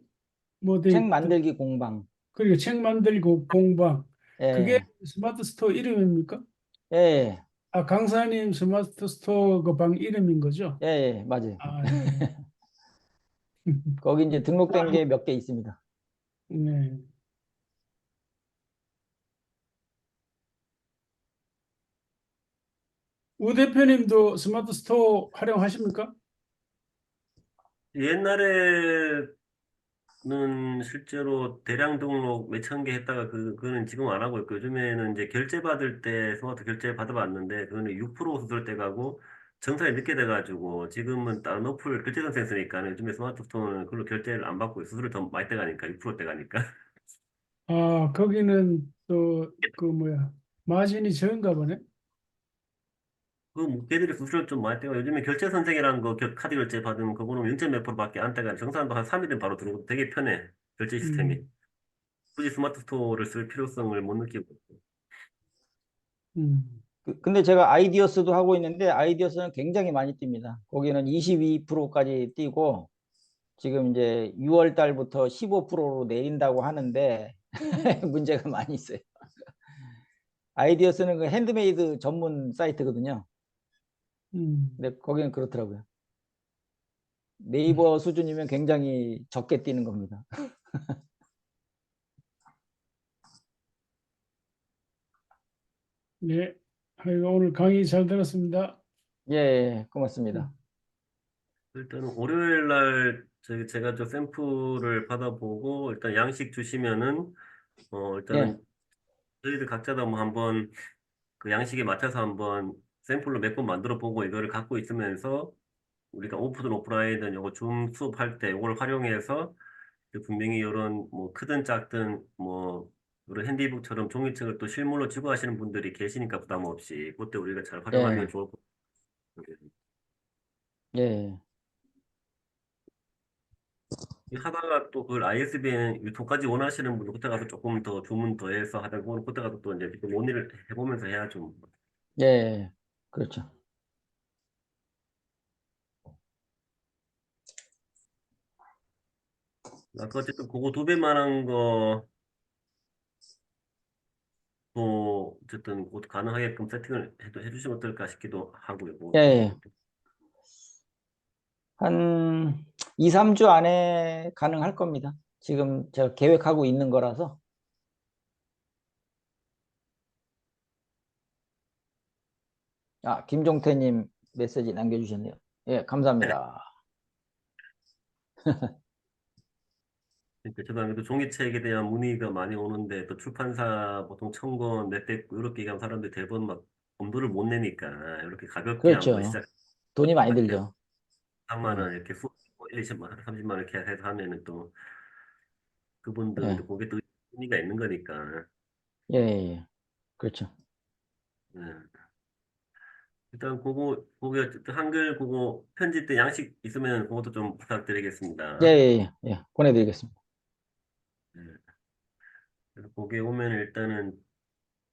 뭐 돼 책 있던 만들기 공방. 그리고 책 만들고 공방 그게 예, 스마트 스토어 이름입니까? 예, 아, 강사님 스마트 스토어 그 방 이름인 거죠? 예, 예, 맞아요. 아, 예. 거기 이제 등록된 게 몇 개 있습니다. 네. 우 대표님도 스마트 스토어 활용하십니까? 옛날에는 실제로 대량 등록 몇천 개 했다가 그거는 지금 안 하고 있고 요즘에는 이제 결제 받을 때 스마트 결제 받아봤는데 그거는 6% 수수료대 가고 정산이 늦게 돼가지고 지금은 다른 어플 결제 선생 쓰니까 요즘에 스마트폰은 그걸로 결제를 안 받고 수수료 더 많이 떼가니까 6% 떼가니까 아, 거기는 또 그 뭐야 마진이 적은가 보네. 걔들이 수수료 좀 많이 떼고 요즘에 결제 선생이라는 거 카드 결제 받으면 그거는 0. 몇 프로밖에 안 떼가 정산도 한 3일은 바로 들어오고 되게 편해 결제 시스템이 음, 굳이 스마트 스토어를 쓸 필요성을 못 느끼고 있고. 음, 근데 제가 아이디어스도 하고 있는데 아이디어스는 굉장히 많이 뜁니다. 거기는 22%까지 뛰고 지금 이제 6월 달부터 15%로 내린다고 하는데 문제가 많이 있어요. 아이디어스는 그 핸드메이드 전문 사이트거든요. 음. 근데 거기는 그렇더라고요. 네이버 수준이면 굉장히 적게 뛰는 겁니다. 네. 아이고, 오늘 강의 잘 들었습니다. 예, 예, 고맙습니다. 일단은 월요일 날 제가 저 샘플을 받아보고 일단 양식 주시면은 예, 일단은 저희들 각자 다 뭐 한번 그 양식에 맞춰서 한번 샘플로 몇 번 만들어 보고 이거를 갖고 있으면서 우리가 오프든 오프라인이든 요거 줌 수업할 때 이걸 활용해서 그 분명히 이런 뭐 크든 작든 뭐 이런 핸디북처럼 종이책을 또 실물로 지고 하시는 분들이 계시니까 부담 없이 그때 우리가 잘 활용하면 예, 좋을 것 같아요. 예, 하다가 또 그걸 ISBN 유통까지 원하시는 분들 그때 가서 조금 더 주문 더해서 하다 보면 그때 가서 또 이제 그 논의를 해보면서 해야죠. 예, 그렇죠. 아까 어쨌든 그거 2배만 한 것도 어쨌든 곧 가능하게끔 세팅을 해주시면 어떨까 싶기도 하고요. 예, 그런 예. 것도. 한 2, 3주 안에 가능할 겁니다. 지금 제가 계획하고 있는 거라서. 아, 김종태님 메시지 남겨주셨네요. 예, 감사합니다. 그러니까 저도 아무래도 종이책에 대한 문의가 많이 오는데 또 출판사 보통 1,000권 몇백 이렇게 얘기하면 사람들이 대부분 막 엄두를 못 내니까 이렇게 가볍게 한번 그렇죠. 시작 돈이 많이 한 들죠. 3만 예, 원 이렇게 수 1, 20만 원, 30만 원 이렇게 해서 하면은 또 그분들도 예, 그게 또 의미가 있는 거니까. 예, 예. 그렇죠. 네. 일단 그거 어쨌든 한글 그거 편집 때 양식 있으면 그것도 좀 예, 부탁드리겠습니다. 예, 예. 예, 보내드리겠습니다. 네. 그래서 거기에 오면 일단은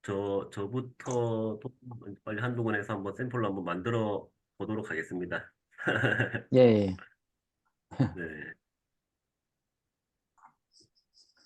저부터 또 빨리 한두 권 해서 한번 샘플로 한번 만들어 보도록 하겠습니다. 예, 예. 네.